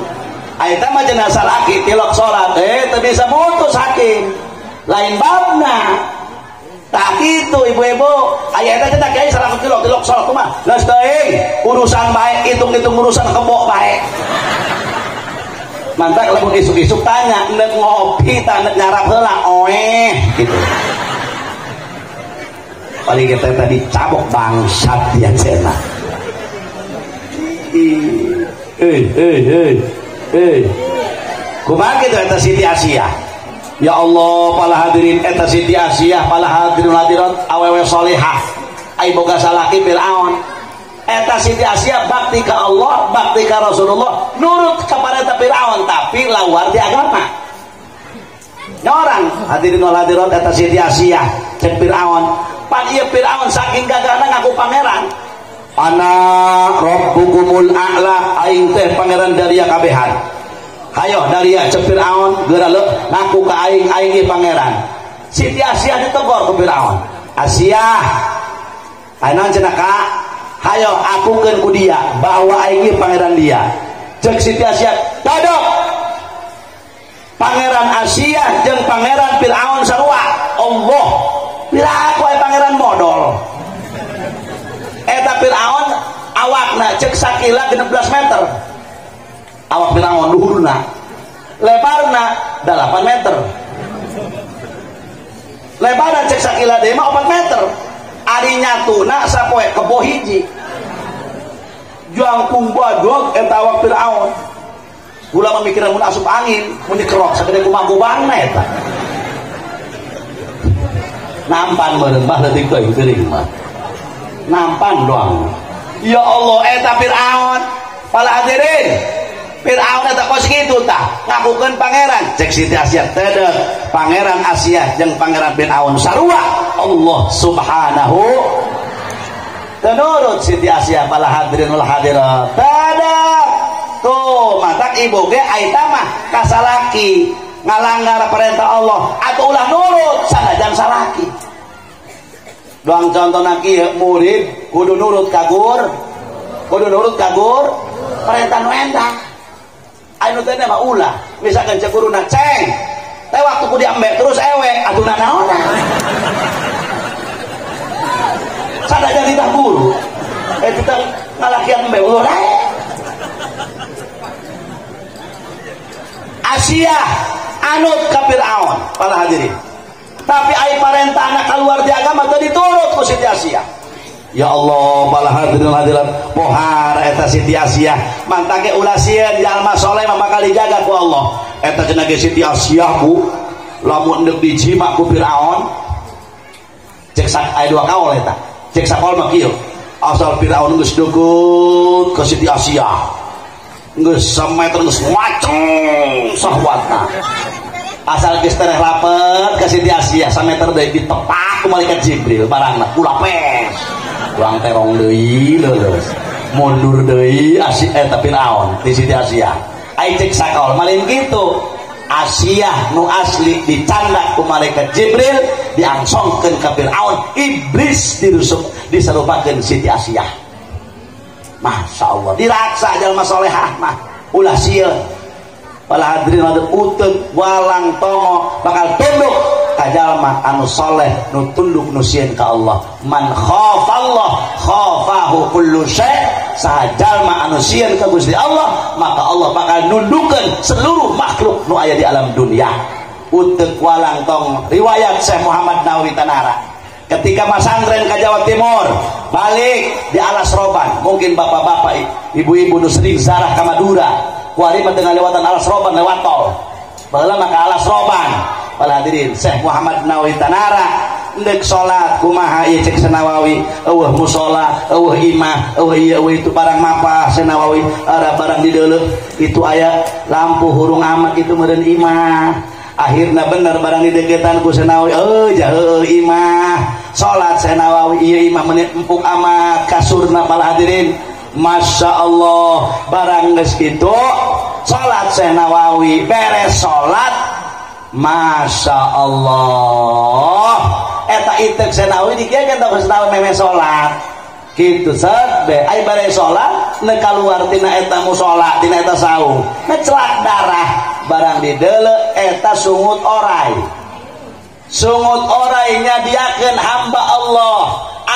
eta mah jenazah laki tilok sholat teu bisa mutus hakim lain babna tak gitu ibu-ibu aya eta cenah kiai 100 kilo tilok sholat mah geus teuing urusan baik hitung-hitung urusan kebo baik mantap lamun isuk-isuk tanya nek ngopi nek nyarap heula gitu paling kita tadi cabok bangsat yang sena kumaha kitu eta Siti Asiyah ya Allah pala hadirin eta Siti Asiyah pala hadirin hadirat awewe salihah ai boga salaki Firaun eta Siti Asiyah bakti ka Allah bakti ka Rasulullah nurut kepada Firaun tapi lawar di agama nyorang hadirin wal hadirat eta Siti Asiyah cek Firaun pan ieu Firaun saking gagahna ngaku pangeran ana rabbukumul a'la aing teh pangeran daria kabehan hayo daria cek Firaun geura leuh ngaku ka aing ge pangeran Siti Asiyah ditegor ku Firaun Asiyah ayeuna cenah ka hayo akukeun ku dia bahwa aing pangeran dia cek Siti Asia dadok Pangeran Asia jeung Pangeran Firaun sarua Allah piraku aya pangeran modal eta Firaun awakna cek sakila 16 meter awak Firaun luhurna lebarna 8 meter lebarna cek sakila deui mah 4 meter ari nyatuna sapoe kebo hiji jangkung badog eta awak Firaun ulah memikiran mun asup angin mun dikerok sagede kumaha gobangna eta nampan meureun mah leutik teuing geuring mah nampan doang ya Allah eta Firaun pala hadirin Firaun eta kos kitu tah ngakukeun pangeran cek Siti Asia teu pangeran Asia jeung pangeran Firaun sarua Allah subhanahu tenurut Siti Asia pala hadirin wal hadirat tadak tuh matak ibu ge aita mah kasalaki ngalanggar perintah Allah atau ulah nurut sanajan salaki doang contohna kieu murid kudu nurut kagur perintah nu endah anu teh mah ulah misalkan cek guruna ceng teh waktu ku diambe terus ewe atuna naonna sanajan ditah guru kita ngalakian embe ulah Asia anut ka Firaun para hadirin tapi ai parentahna keluar di agama teu diturut ku Siti Asia ya Allah para hadirin hadirat pohar eta Siti Asia mantake ulah sieun jalma soleh mah bakal dijaga ku Allah eta cenah ge Siti Asia ku lamun deuk dijima ku Firaun cek sak aya dua kaol eta cek sakol mah kieu asal Firaun geus deukeut ka Siti Asia geus sameter geus waceng sahwatna asal geus tereh rapet ka Siti Asia sameter deui ditepak ku malaikat Jibril barangna kula pes urang terong deui leuleus mundur deui eta Firaun di Siti Asia ai cek sakaol malin kitu Asia nu asli dicandak ku malaikat Jibril diangsongkeun ka Firaun iblis diserupakeun Siti Asia Masya Allah diraksa jalma solehah mah ulah sieun pala hadirin hadirin uteuk walang tongo bakal tunduk ka jalma anu soleh nu tunduk nu sieun ka Allah man khafallah khafahu kullu syai saha jalma anu sieun ka Gusti Allah maka Allah bakal nundukkeun seluruh makhluk nu aya di alam dunia uteuk walang tongo riwayat Syekh Muhammad Nawawi Tanara ketika masantren ke Jawa Timur balik di Alas Roban mungkin bapak-bapak ibu-ibu nu sering zarah ke Madura kuari mah tengah lewatan Alas Roban lewat tol baheula mah ka Alas Roban pala hadirin Syekh Muhammad Nawawi Tanara endek salat kumaha ieu cek Nawawi eueuh musala eueuh imah eueuh ieu eueuh itu barang mapa Nawawi ada barang di deuleu itu aya lampu hurung amat itu meureun imah akhirna bener barang di deketan ku Nawawi jah imah salat Nawawi ieu imah menit empuk amat kasurna pala hadirin Masya Allah barang geus kitu salat Nawawi beres salat Masya Allah eta itek Nawawi dikeun tah Nawawi meme salat kitu set be ai bare salat ne kaluar tina eta musala tina eta saung ngeclak darah barang di deuleu eta sungut orai nyadiakeun hamba Allah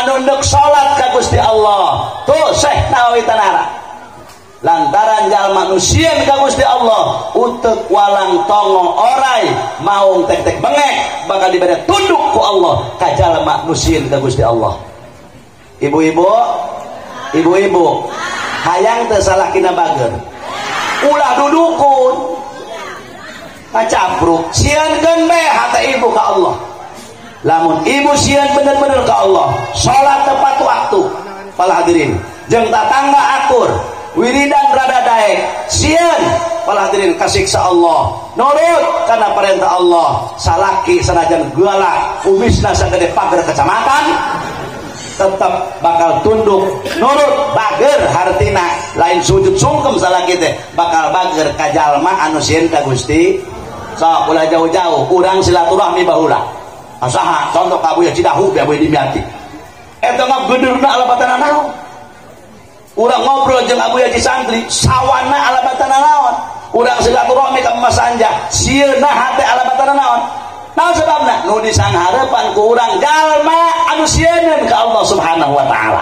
anu neuk salat ka Gusti Allah tuh Syekh Nawawi Tanara lantaran jalma nu sieun ka Gusti Allah uteuk walang tongo orai maung tek-tek bengek bakal dibere tunduk ku Allah ka jalma nu sieun ka Gusti Allah ibu-ibu hayang teu salakina bager ulah dudukun ngacapruk sieunkeun bae hata ibu ka Allah lamun ibu sieun bener-bener ka Allah salat tepat waktu pala hadirin jeung tatangga akur wiridan rada daek sieun pala hadirin kasiksa Allah nurut kana perintah Allah salaki sanajan galak umisna sagede pager kecamatan tetap bakal tunduk nurut bager hartina lain sujud sungkem salaki teh bakal bager ka jalma anu sieun ka Gusti sok ulah jauh-jauh urang silaturahmi baheula asaha contoh ka Abuya Cidahu be Abuya Dimyati eta mah geudeurna alabatana naon urang ngobrol jeung Abuya Ji Santri sawana alabatana urang silaturahmi ka Mas Anja sieuna hate alamatna naon naon sebabna nu disangharepan ku urang jalma anu sieun ka Allah Subhanahu wa taala.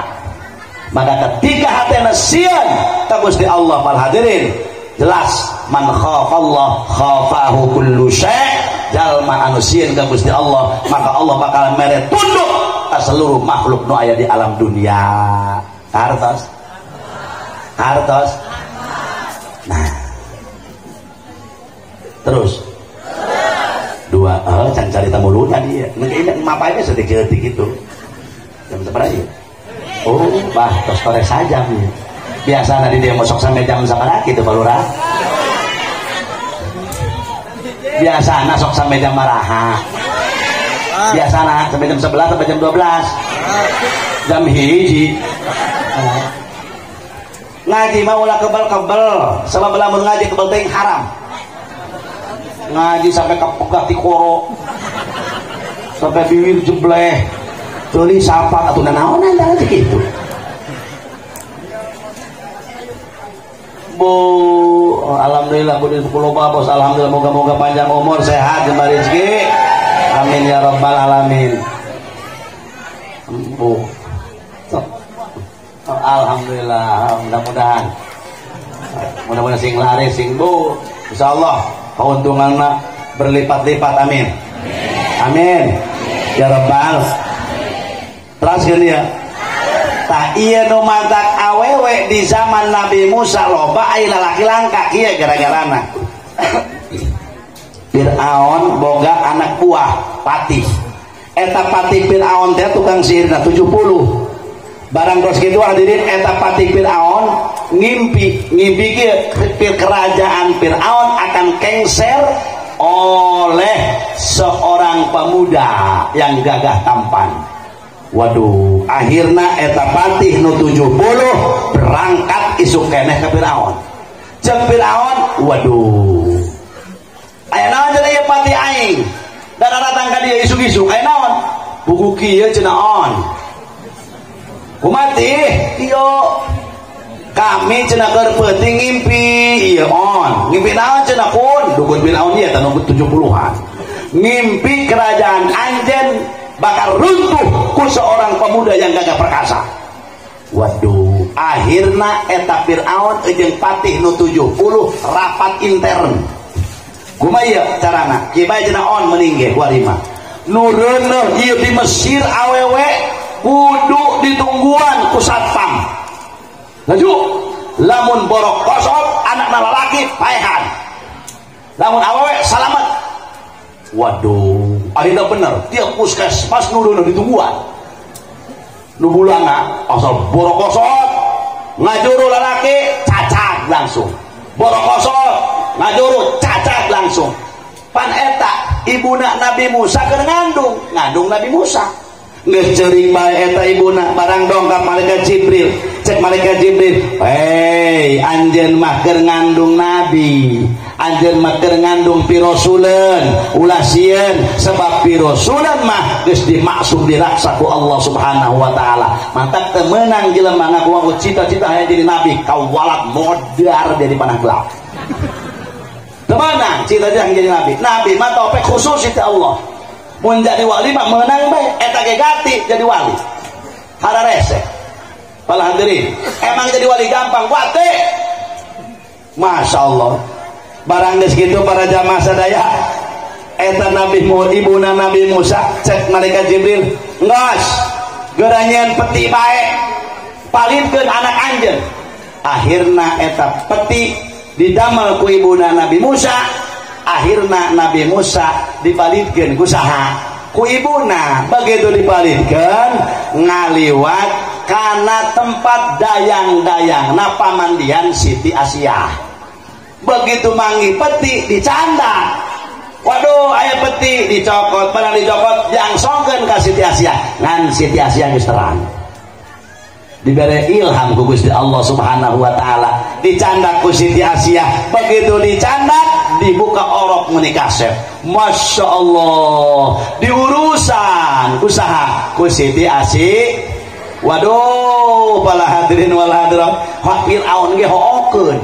Maka ketika hatena sieun ka Gusti Allah para hadirin jelas man khafallah khafahu kullu syai'. Jalma anu sieun ka Gusti Allah maka Allah bakal mere tunduk ka seluruh makhluk nu aya di alam dunia. Hartos nah terus dua can cari tamulunya dia ini mapanya sedikit gitu jam seberapa ya tos korek saja biasa nanti dia masuk sampai jam seberapa gitu Pak Lurah biasa sok sampai jam maraha biasa sampai jam 11 sampai jam 12 jam hiji ngaji mah ulah kebal-kebal sebab lamun ngaji kebal teh haram ngaji sampai kapegah ti koro sampai bibir jebleh teuing sapa atuh naonan tah kitu alhamdulillah budi kula bos alhamdulillah moga-moga panjang umur sehat jeung rezeki amin ya rabbal alamin alhamdulillah mudah-mudahan sing laris sing bu insyaallah keuntunganna berlipat-lipat amin amin ya rabbal teraskeun ya tah ieu nu mantak awewe di zaman Nabi Musa loba aya lalaki langka kieu gara-garana Firaun boga anak buah patih eta patih Firaun teh tukang sihirna 70 barang terus gitu hadirin eta patih Firaun ngimpi kerajaan Firaun akan kengser oleh seorang pemuda yang gagah tampan. Waduh, akhirnya eta patih nu 70 berangkat isuk keneh ke Firaun. Jeung Firaun, waduh. Aya naon cenah ieu patih aing? Dan datang ka dieu isuk-isuk aya naon? Buku kieu cenah on. Kumati iyo kami cenah keur peuting ngimpi ieu on ngimpi naon cenah kun dukun Firaun ieu tah 70-an ngimpi kerajaan anjeun bakal runtuh ku seorang pemuda yang gagah perkasa. Waduh, akhirna eta Firaun jeung patih nu 70 rapat intern. Kumaha ieu carana? Kieu bae cenah on meuning ge kuarima. Nu reuneuh ieu di Mesir awewe kudu ditungguan ku satpam. Laju lamun borok kosot anakna lalaki paehan. Lamun awewe salamet. Waduh, akhirnya bener tiap puskesmas nu ditungguan. Nu bulana asal borok kosot ngajuru lalaki cacat langsung. Borok kosot ngajuru cacat langsung. Pan eta ibuna Nabi Musa keur ngandung Nabi Musa. Ngecering bae eta ibuna barang dongkap malaikat Jibril cek malaikat Jibril hei anjeun mah keur ngandung nabi anjeun mah keur ngandung pirasuleun ulah sieun sebab pirasuleun mah geus dimaksud diraksa ku Allah Subhanahu wa taala mantap teu meunang jelema ngaku cita-cita aya jadi nabi kawalat modar jadi panah gelap teu meunang cita-cita jadi nabi mah topek khusus ti Allah mun jadi wali mah menang bae eta ge gati jadi wali hararese pala hadirin emang jadi wali gampang wate Masya Allah barang geus kitu para jamaah sadaya eta ibuna Nabi Musa cek malaikat Jibril ngos geranyeun peti bae palintkeun anak anjeun akhirna eta peti didamel ku ibuna Nabi Musa akhirna Nabi Musa dipalitkeun ku saha ku ibuna begitu dipalitkeun ngaliwat kana tempat dayang-dayang na pamandian Siti Asia begitu mangi peti dicanda waduh aya peti dicokot barang dicokot jangsongkeun ka Siti Asia ngan Siti Asia geus terang diberi ilham ku Gusti Allah Subhanahu wa taala dicandak ku Siti Asia begitu dicandak dibuka orok menikah kasep Masya Allah diurusan usaha ku Siti Asia waduh pala hadirin wal hadirat hak Firaun ge hookeun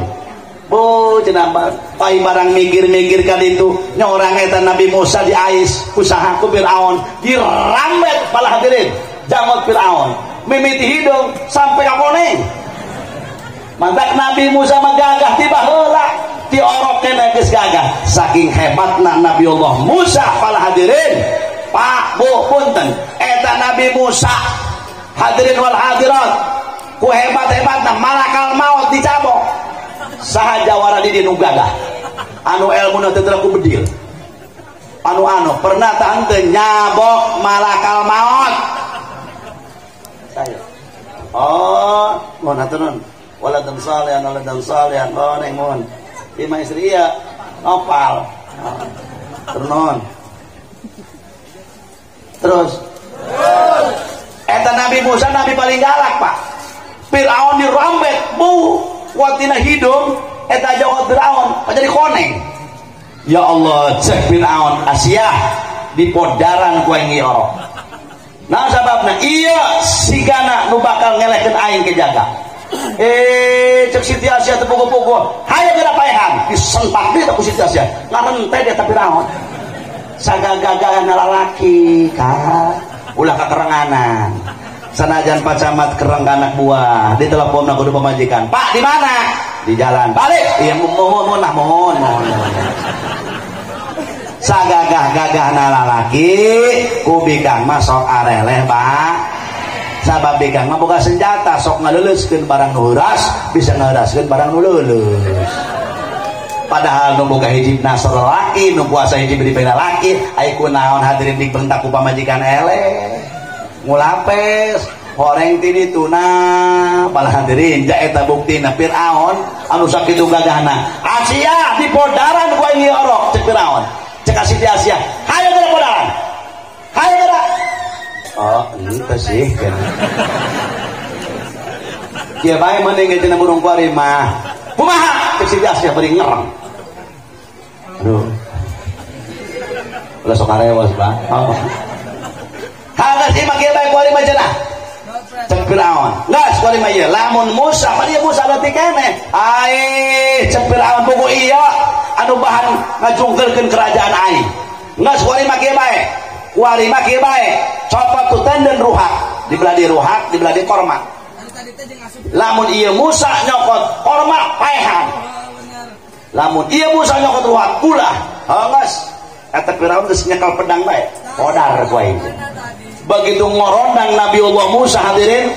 cenah pai barang mikir-mikir kan itu nyorang eta Nabi Musa di ais usaha ku Firaun dirambet pala hadirin jamot Firaun mimiti hidung sampai ka koneng mantak Nabi Musa megagah tiba heula ti orok kena geus gagah saking hebatna Nabi Allah Musa pala hadirin Pak Bu punten eta Nabi Musa hadirin wal hadirat ku hebat-hebatna malakal maut dicabok saha jawara di nu gagah anu elmuna teu teu ku bedil anu pernah tah henteu nyabok malakal maut saya oh mun haturun waladan salihan oh neng mun lima istri ya nopal turun terus eta Nabi Musa Nabi paling galak Pak Firaun dirambet bu watina hidung eta jawab Firaun jadi koneng ya Allah cek Firaun Asia di podaran ku ngiorok nah sababna iya sigana nu bakal ngelehkeun aing ke jaga cek Siti Asia teu pugu-pugu hayu geura paehan disentak deui ku Siti Asia ngarente dia tapi Firaun sagagagahan lalaki ka ulah kakerenganan sanajan pacamat kereng anak buah di telepon aku pemajikan Pak di mana di jalan balik iya mohon sagagah lalaki kubikang masuk areleh Pak sabab bikang mah boga senjata sok ngaleuleuskeun barang nu heuras bisa ngeuraskeun barang nu leuleus padahal nu boga hiji nasor laki nu puasa hiji beri laki aya kunaon hadirin dibentak ku pamajikan eleh ngulapes horeng ti dituna pala hadirin ja eta buktina Firaun anu sakitu gagahna Asia di podaran ku ngi orok cek Firaun cek Siti Asia hayu geura podaran hayu geura oh itu sih kan kieu bae mending cenah burung kuari mah kumaha cek Siti Asia beri ngereng aduh ulah sok arewas Bang oh haga si makieu bae kuari mah cenah cek Firaun geus kuari mah ieu lamun Musa dia Musa leutik keneh ai cek Firaun buku ieu anu bahan ngajungkeulkeun kerajaan aing geus kuari mah kieu bae kuari mah kieu bae copot tu tenden ruhak dibelah di ruhak dibelah di korma lamun ieu Musa nyokot korma paehan lamun ieu Musa nyokot ruhak ulah geus eta Firaun geus nyekel pedang bae podar ku aing begitu ngorondang Nabi Allah Musa hadirin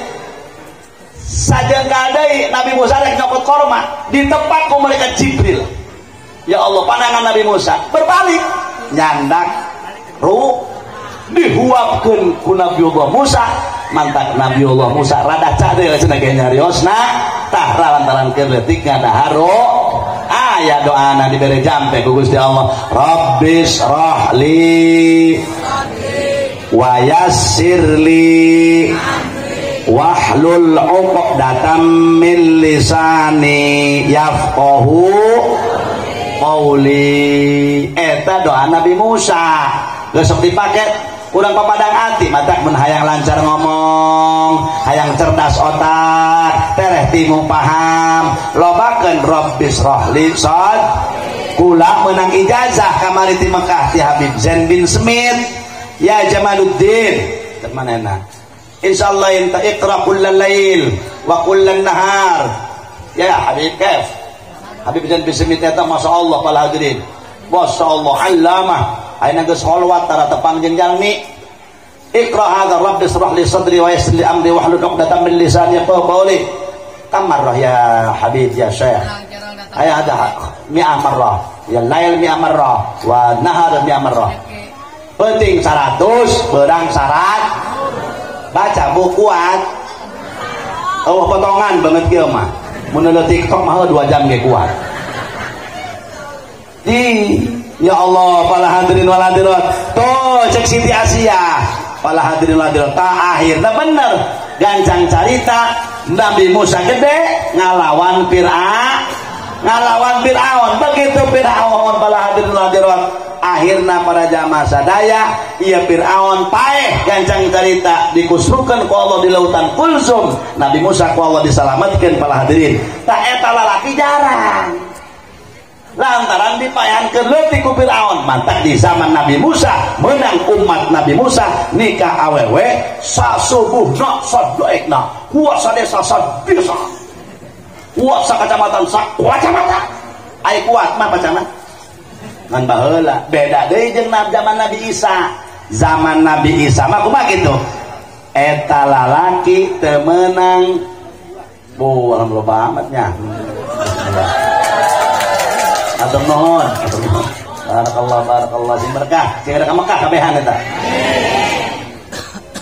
sajengkal deui Nabi Musa rek nyokot korma ditepak ku malaikat Jibril ya Allah pandangan Nabi Musa berbalik nyandak ruh dihuapkeun ku Nabi Allah Musa mantak Nabi Allah Musa rada cade cenah ge nyariosna tah lantaran keleutik ngadaharo aya doana dibere jampe ku Gusti Allah Rabbis rahli wa yassirli wahlul 'uqdatam min lisani yafqahu qawli eta doa Nabi Musa geus sok dipake urang papadang ati matak mun hayang lancar ngomong hayang cerdas otak tereh timu paham lobakeun Rabbis rahli sad kula menang ijazah kamari ti Mekah ti Habib Zain bin Smith ya Jamaluddin temanana insyaallah enta iqra kullal lail wa kullal nahar ya Habib kaif Habib Zain bin Smith eta masyaallah pala hadirin masyaallah allamah ayeuna geus holwat tara tepang jeung jalmi iqra hadza rabbi israh li sadri wa yassir li amri wahlul 'uqdatam min lisani yafqahu qawli kam marrah ya Habib ya Syekh aya ada 100 marrah ya lail 100 marrah wa nahar 100 marrah penting 100 berang syarat baca bukuat oh potongan banget kieu mah mun ada TikTok mah 2 jam ge kuat ya Allah pala hadirin wal hadirat tuh cek Siti Asia pala hadirin wal hadirat ta akhirna bener gancang carita Nabi Musa gede ngalawan Firaun begitu Firaun pala hadirin wal hadirat akhirna para jamaah sadaya ieu Firaun paeh gancang carita dikusrukeun ku Allah di lautan Kulsum Nabi Musa ku Allah disalamatkeun pala hadirin tak eta lalaki jarang dipayahankeun leutik ku Firaun. Mantak di zaman Nabi Musa menang umat Nabi Musa nikah awewe sasubuhna sadoekna kuasa desa sadesa kuasa kecamatan sakacamatan ai kuat mah pacana ngan baheula beda deui jeung zaman Nabi Isa. Zaman Nabi Isa mah kumaha kitu eta lalaki teu meunang alhamdulillah amat nya atur nuhun barakallah sing berkah sing ada ka Mekah kabehan eta.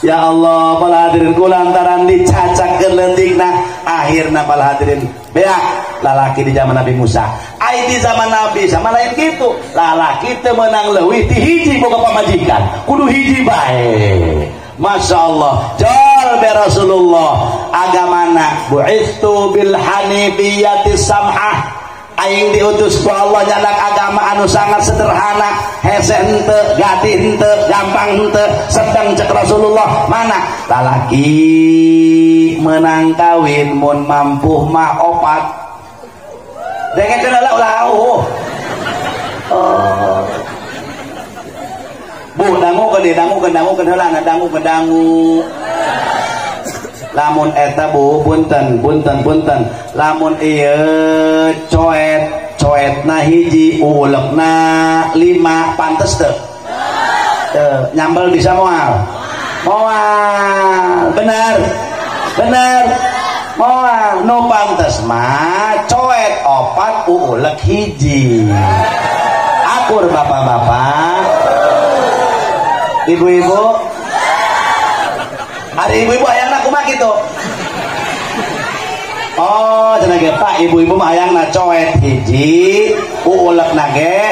Ya Allah para hadirin kula lantaran dicacakeun leutikna akhirna para hadirin beak lalaki di zaman Nabi Musa ai di zaman Nabi sama lain kitu lalaki teu meunang leuwih ti hiji boga pamajikan kudu hiji bae. Masya Allah jol be Rasulullah agamana bu'istu bil hanifiyati samhah aing diutus ku Allah nyanak agama anu sangat sederhana hese henteu gati henteu gampang henteu sedang cek Rasulullah mana lalaki menang kawin mun mampu mah opat dengan kenal ulah Bu dangu heula dangu lamun eta bu punten lamun ieu coetna hiji ulekna 5 pantes teu nyambel bisa moal bener moal nu pantes mah coet 4 ulek hiji akur bapak-bapak ibu-ibu hari ibu-ibu hayangna kumaha kitu oh cenah ge Pak ibu-ibu mah hayangna coet hiji ulekna ge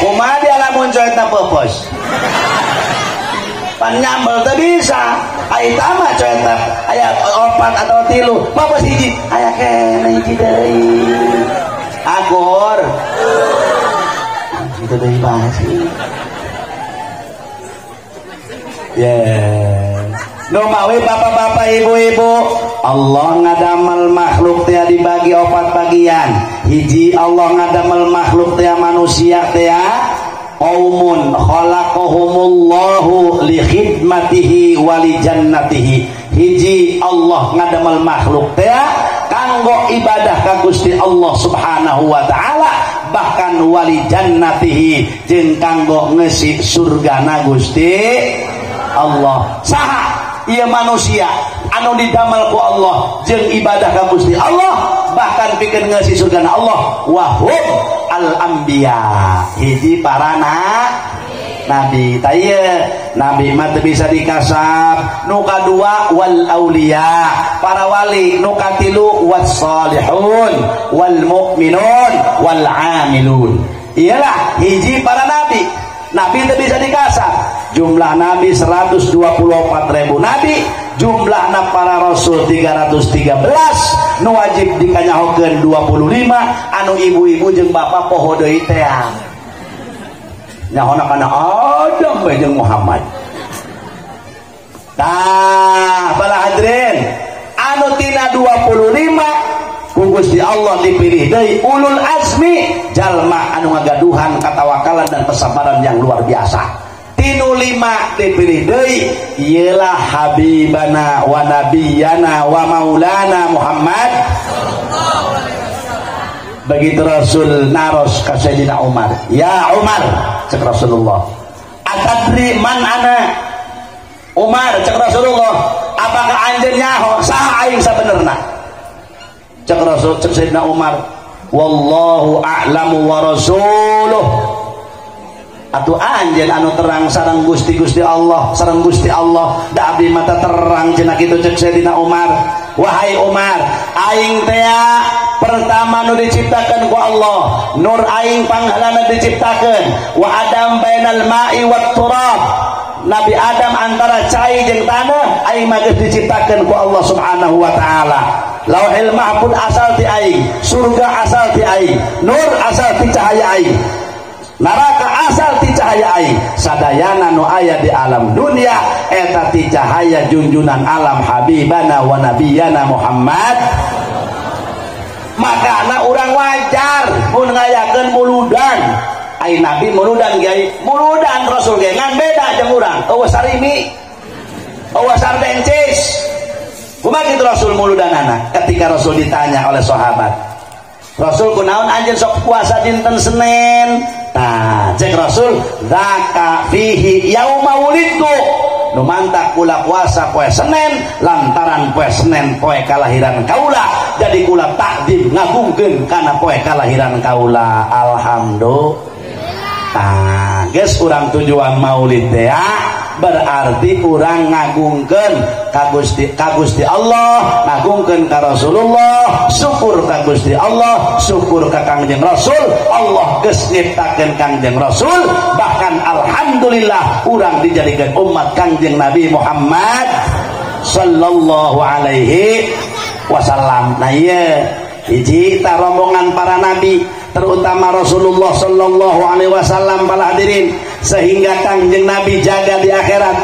kumaha dia lamun coetna peupos pan nyambel teu bisa ai tama coetna aya 4 atau 3 peupos hiji aya kene hiji deui akur itu deui bahasa no mawe bapak-bapak ibu-ibu Allah ngadamal makhluk teh dibagi 4 bagian hiji Allah ngadamal makhluk teh manusia teh qaumun khalaqahumullahu li khidmatihi wa li jannatihi hiji Allah ngadamal makhluk teh kanggo ibadah ka Gusti Allah Subhanahu wa taala bahkan wali jannatihi jeung kanggo ngeusi surgana Gusti Allah. Saha ieu manusia anu didamal ku Allah jeung ibadah ka Gusti Allah bahkan pikeun ngeusi surgana Allah wa hum al anbiya hiji para nabi tayeu nabi mah teu bisa dikasab nu kadua wal auliya para wali nu katilu was salihun wal mu'minun wal amilun iyalah hiji para nabi teu bisa dikasab jumlah nabi 124.000 nabi jumlahna para rasul 313 nu wajib dikanyahokeun 25 anu ibu-ibu jeung bapak poho deui teh nyahona kana Adam we jeung Muhammad tah bala hadirin anu tina 25 ku Gusti Allah dipilih deui ulul azmi jalma anu ngagaduhan katawakalan dan kesabaran yang luar biasa tinu 5 dipilih deui ialah habibana wa nabiyana wa maulana Muhammad begitu Rasul naros ka Sayyidina Umar ya Umar cek Rasulullah atadri man ana Umar cek Rasulullah apakah anjeun nyaho saha aing sabenerna cek Rasul cek Sayyidina Umar wallahu a'lamu wa rasuluh atuh anjeun anu terang sareng Gusti Allah sareng Gusti Allah da abdi mata terang cenah kitu cek Sayyidina Umar wahai Umar aing teh pertama nu diciptakeun ku Allah nur aing panghalana diciptakeun wa adam bainal ma'i wat turab Nabi Adam antara cai jeung tanah aing mah geus diciptakeun ku Allah Subhanahu wa taala Lauhil Mahfuz asal ti aing surga asal ti aing nur asal ti cahaya aing neraka asal ti cahaya aing sadayana nu aya di alam dunia eta ti cahaya junjunan alam habibana wa nabiyana Muhammad makana urang wajar mun ngayakeun muludan ai nabi muludan gay muludan rasul gay ngan beda jeung urang eueuh sarimi eueuh sardencis kumaha kitu rasul muludanana ketika rasul ditanya oleh sahabat rasul kunaon anjeun sok puasa dinten Senin tah cek rasul zaka fihi yauma wulidtu nu mantak kula puasa poe Senin lantaran poe Senin poe kalahiran kaula jadi kula takdim ngagungkeun kana poe kalahiran kaula alhamdulillah. Geus urang tujuan maulid teh berarti urang ngagungkeun ka Gusti Allah, ngagungkeun ka Rasulullah, syukur ka Gusti Allah, syukur ka Kangjeng Rasul. Allah geus nyiptakeun Kangjeng Rasul, bahkan alhamdulillah urang dijadikeun umat Kangjeng Nabi Muhammad sallallahu alaihi wasallam. Nah ieu hiji ta rombongan para nabi terutama Rasulullah sallallahu alaihi wasallam para hadirin sehingga Kangjeng Nabi jaga di akhirat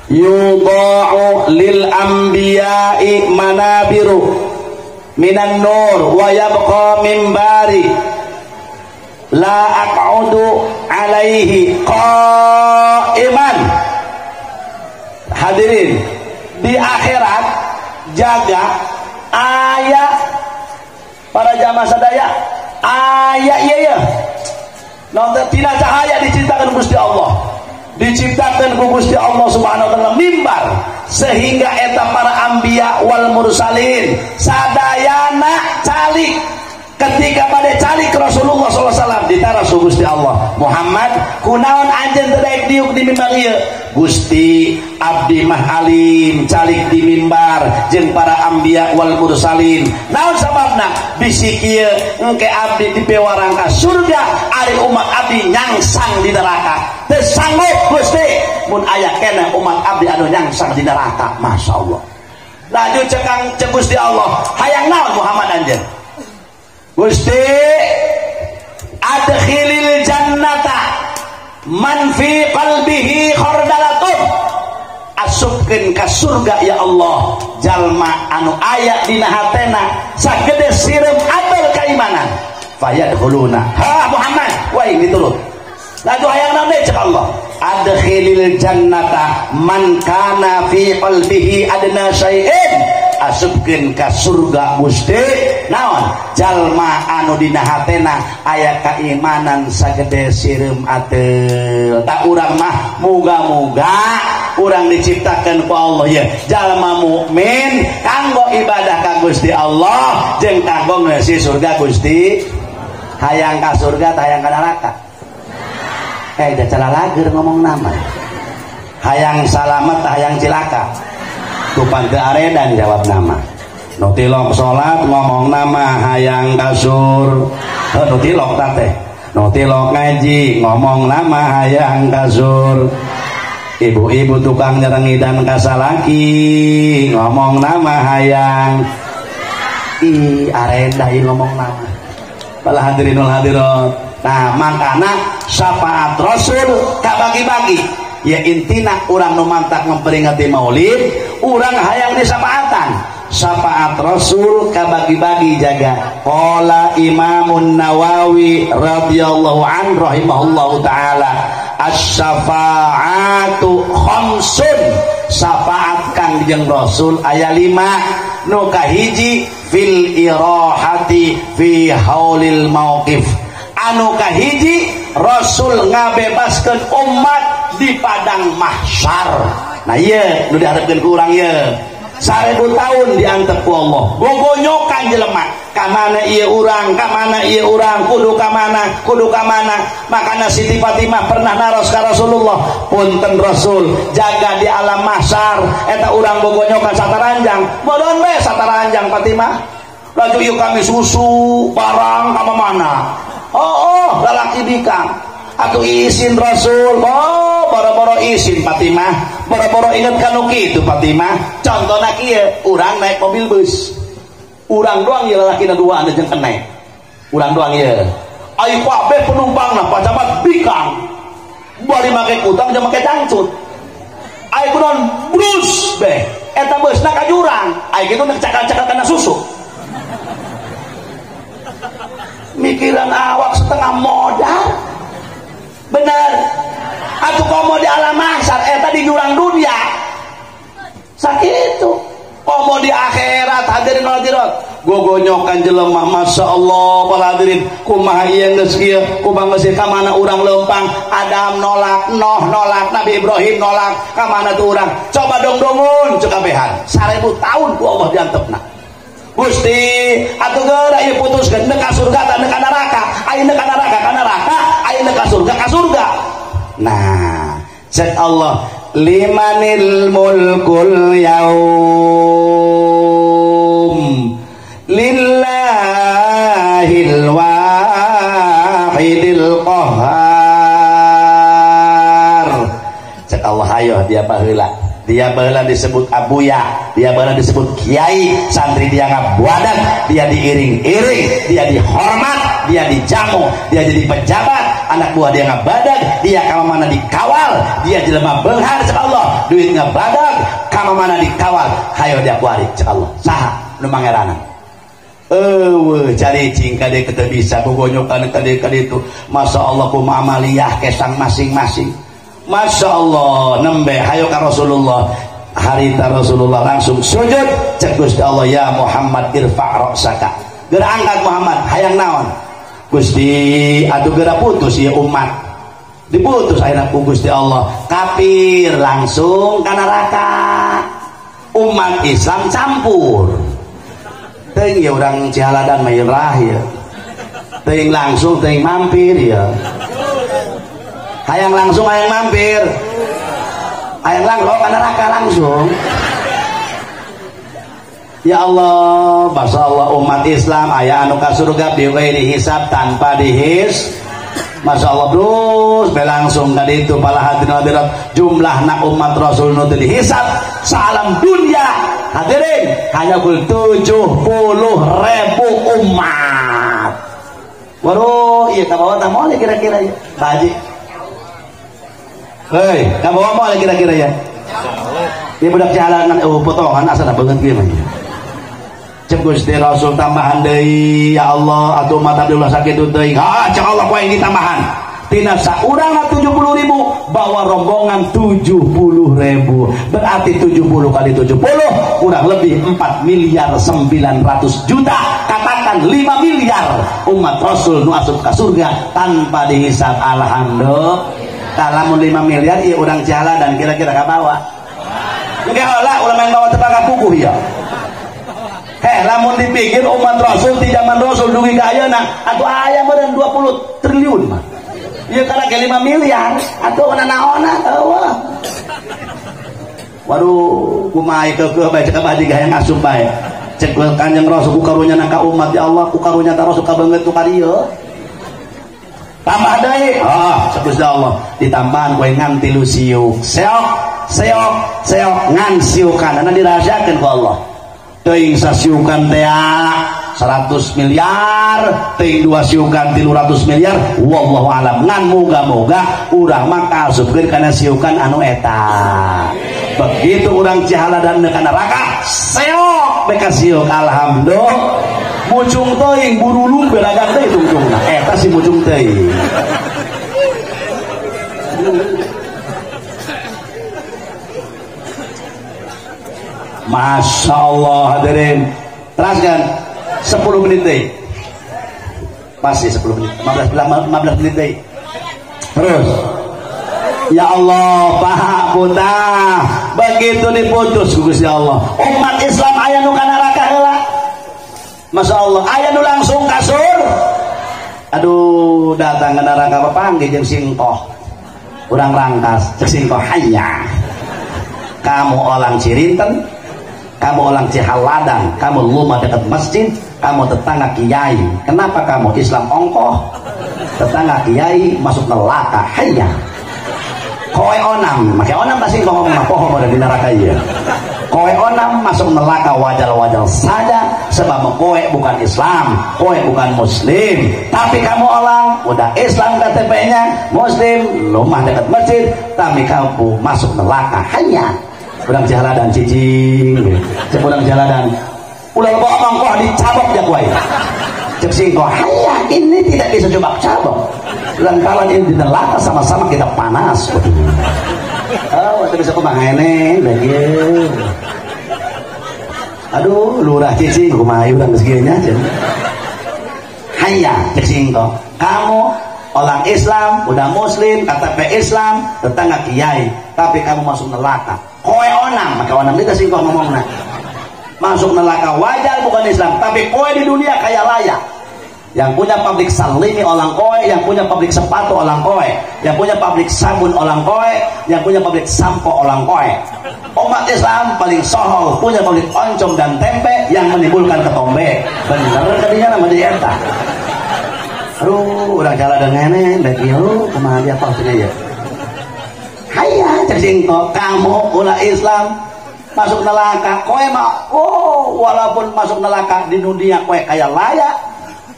yudha'u lil anbiya'i manabiru minan nur wa yabqa mimbari la aq'udu alaihi qa'iman. Hadirin di akhirat jaga ayat para jamaah sadaya ayat iya nonton tina cahaya diciptakan Gusti Allah, diciptakan ku Gusti Allah subhanahu wa ta'ala mimbar sehingga eta para anbiya wal mursalin sadayana calik ketika pada calik Rasulullah SAW ditarasu Gusti Allah Muhammad kunaon anjeun teu daek diuk di mimbar ieu Gusti abdi mah alim calik di mimbar jeung para anbiya wal mursalin naon sababna bisi kieu engke abdi dipewarang ka surga ari umat abdi nyangsang di neraka teu sanggup Gusti mun aya keneh umat abdi anu nyangsang di neraka masyaallah. Lanjut cek Gusti Allah hayang naon Muhammad anjeun Gusti adkhilil jannata man fi qalbihi khardalatun asupkeun ka surga ya Allah jalma anu aya dina hatena sagede sireum apel kaimanan fayadkhuluna ha Muhammad wa ini turun lagu hayang naon deui cek Allah adkhilil jannata man kana fi qalbihi adna syai'in asupkeun ka surga Gusti naon jalma anu dina hatena aya keimanan sagede sireum ateul tak urang mah muga-muga urang diciptakeun ku Allah ya jalma mukmin kanggo ibadah ka Gusti Allah jeung kanggo ngeusi surga Gusti. Hayang ka surga tah hayang ka neraka da calalager ngomong nama hayang salamet tah hayang cilaka tupan ke aredan jawab nama nutilok sholat ngomong nama hayang kasur nutilok tate nutilok ngaji ngomong nama hayang kasur ibu-ibu tukang nyerengi dan kasalaki ngomong nama hayang arenda ngomong nama pala hadirinul hadirat. Nah makana syafaat Rasul kabagi-bagi ya intina urang nu mantak memperingati maulid urang hayang disapaatan syafaat Rasul kabagi-bagi jaga. Qala Imamun Nawawi radhiyallahu an rahimahullahu taala asy-syafa'atu khamsun syafaat Kangjeng Rasul aya 5 nu kahiji fil irahati fi haulil mauqif anu kahiji Rasul ngabebaskeun umat di padang mahsyar. Nah ieu nu diharapkeun ku urang ieu 1000 tahun diantep ku Allah gogonyokan jelema ka mana ieu urang ka mana ieu urang kudu ka mana makana Siti Fatimah pernah naros ka Rasulullah punten Rasul jaga di alam mahsyar eta urang gogonyokan sataranjang bodon we sataranjang Fatimah laju ieu kami susu barang ka mana lalaki bikang atuh izin Rasul boro-boro izin Fatimah boro-boro inget kanu kitu Fatimah contohna kieu urang naik mobil bus urang doang ieu lalakina dua anu jeung keneh urang doang ieu ai kabeh penumpangna pacapat bikang bari make kutang jeung make dangcut ai kunon brus beh eta beusna ka jurang ai kitu nek cakal-cakal kana susu mikiran awak setengah modal bener atuh komo di alam mahsyar eta di jurang dunia sakitu komo di akhirat hadirin hadirat gogonyokan jelema masya Allah para hadirin kumaha ieu geus kieu kumaha geus ka mana urang lempang Adam nolak Noh nolak Nabi Ibrahim nolak ka mana tuh urang coba dong dongun cek kabehan 1000 tahun ku Allah diantepna Gusti atuh geura ieu putuskeun neuk ka surga tah neuk ka neraka ayeuna ka neraka ka neraka ayeuna ka surga nah cek Allah limanil mulkul yaum lillahil wahidil qahar cek Allah ayo dia baheula disebut abuya dia baheula disebut kiai santri dia ngabuadan dia diiring-iring dia dihormat dia dijamu dia jadi pejabat anak buah dia ngabadag dia kama mana dikawal dia jelema beunghar cek Allah duit ngabadag kama mana dikawal hayo dia kuari cek Allah saha nu mangerana cari cingka dia kita bisa kugonyokan kade itu masya Allah kumaha amaliyah kesang masing-masing masya Allah nembe hayo ka Rasulullah harita Rasulullah langsung sujud cek Gusti Allah ya Muhammad irfa' ra'saka geura angkat Muhammad hayang naon Gusti atuh geura putus ya umat diputus ayeuna ku Gusti Allah kafir langsung ka neraka umat Islam campur teuing ya urang Cihaladan mah ya teuing langsung teuing mampir ya hayang langsung hayang mampir hayang langsung ka neraka langsung ya Allah masya Allah umat Islam aya anu ka surga bighairi hisab tanpa dihis masya Allah terus langsung tadi itu pala hadirin hadirat jumlahna umat Rasul nu dihisab salam dunia hadirin hanya 70.000 umat waduh iya kabawa tak mau kira-kira ya Haji hei kabawa mau kira-kira ya dia budak jalanan potongan asal banget gimana cek Gusti Rasul tambahan deui ya Allah atuh umat Abdullah sakitu teuing cek Allah poe ini tambahan tina saurang 70.000 bawa rombongan 70.000 berarti 70 kali 70 kurang lebih 4.900.000.000 katakan 5 miliar umat Rasul nu asup ka surga tanpa dihisab alhamdulillah kalau 5 miliar ieu urang jala dan kira-kira kabawa engke heula ulah main bawa tepaga puguh ya lamun dipikir umat Rasul di zaman Rasul dugi ka ayeuna atuh aya meureun 20 triliun mah ieu kana ge 5 miliar atuh naona eueuh waduh kumaha keukeuh bae cek abah diga hayang asup bae cek Kanjeng Rasul ku karunya ka umat ya Allah ku karunya ta Rasul kabeungeut tu ka dieu tambah deui Gusti Allah ditambahan kowe ngan 3 siuk seok ngan siukan anu dirahasiakeun ku Allah teuing sasiukan teh 100 miliar teuing 2 siukan 300 miliar wallahu alam ngan moga-moga urang mah kasupkeun kana siukan anu eta begitu urang Cihaladan ka neraka seok beka siuk alhamdulillah mucung teuing burulung beragang teh tungtungna eta si mucung teuing Masya Allah hadirin teraskan 10 menit deh pasti 10 menit 15 menit deh terus ya Allah Pak Buta begitu diputus Gusti Allah umat Islam aya nu ka neraka heula Masya Allah aya nu langsung kasur aduh datang ke neraka papanggih jeung singkoh urang rangkas cek singkoh hanya kamu orang Cirinten kamu orang Cihaladan, kamu rumah dekat masjid, kamu tetangga kiai. Kenapa kamu Islam ongkoh? Tetangga kiai masuk neraka. Hayya. Kowe onam, make onam pasti ngomong poho pada di neraka ieu. Kowe onam masuk neraka wajal-wajal saja sebab kowe bukan Islam, kowe bukan Muslim. Tapi kamu orang udah Islam KTP-nya, Muslim, rumah dekat masjid, tapi kamu masuk neraka. Hayya. Urang Cihaladan cicing cek urang Cihaladan ulah loba omong kok dicabok jak wae cek singko hayah ini tidak bisa coba-coba lantaran ini di neraka sama-sama kita panas waktu bisa kumaha ini lagi aduh lurah cici kumaha urang geus kieu nya hayah cek singko kamu orang Islam udah muslim KTP Islam tetangga kiai tapi kamu masuk neraka kowe onang maka onang itu singko ngomongna masuk neraka wajar bukan Islam tapi kowe di dunia kayak layak yang punya pabrik salini orang kowe yang punya pabrik sepatu orang kowe yang punya pabrik sabun orang kowe yang punya pabrik sampo orang kowe umat Islam paling sohol punya pabrik oncom dan tempe yang menimbulkan ketombe bener tadinya nama dia entah aduh udah jalan dengan nenek dan iyo kemana dia pastinya ya hayah tersingkok kamu ulah Islam masuk neraka kowe mah walaupun masuk neraka di dunia kowe kayak layak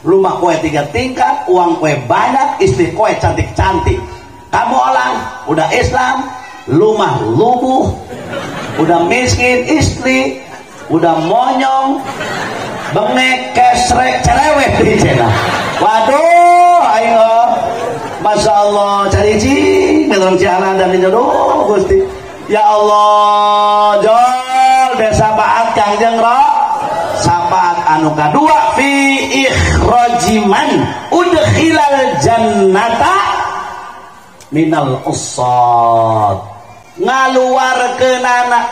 rumah kowe 3 tingkat uang kowe banyak istri kowe cantik-cantik kamu orang udah Islam rumah lubuh udah miskin istri udah monyong bengek kesrek cerewet di sana waduh ayo Masya Allah cari cing dalam jalan dan jodoh Gusti ya Allah jol desa baat kangjeng ro sapat anu kadua fi ikhrajiman udkhilal jannata minal usad ngaluarkeunana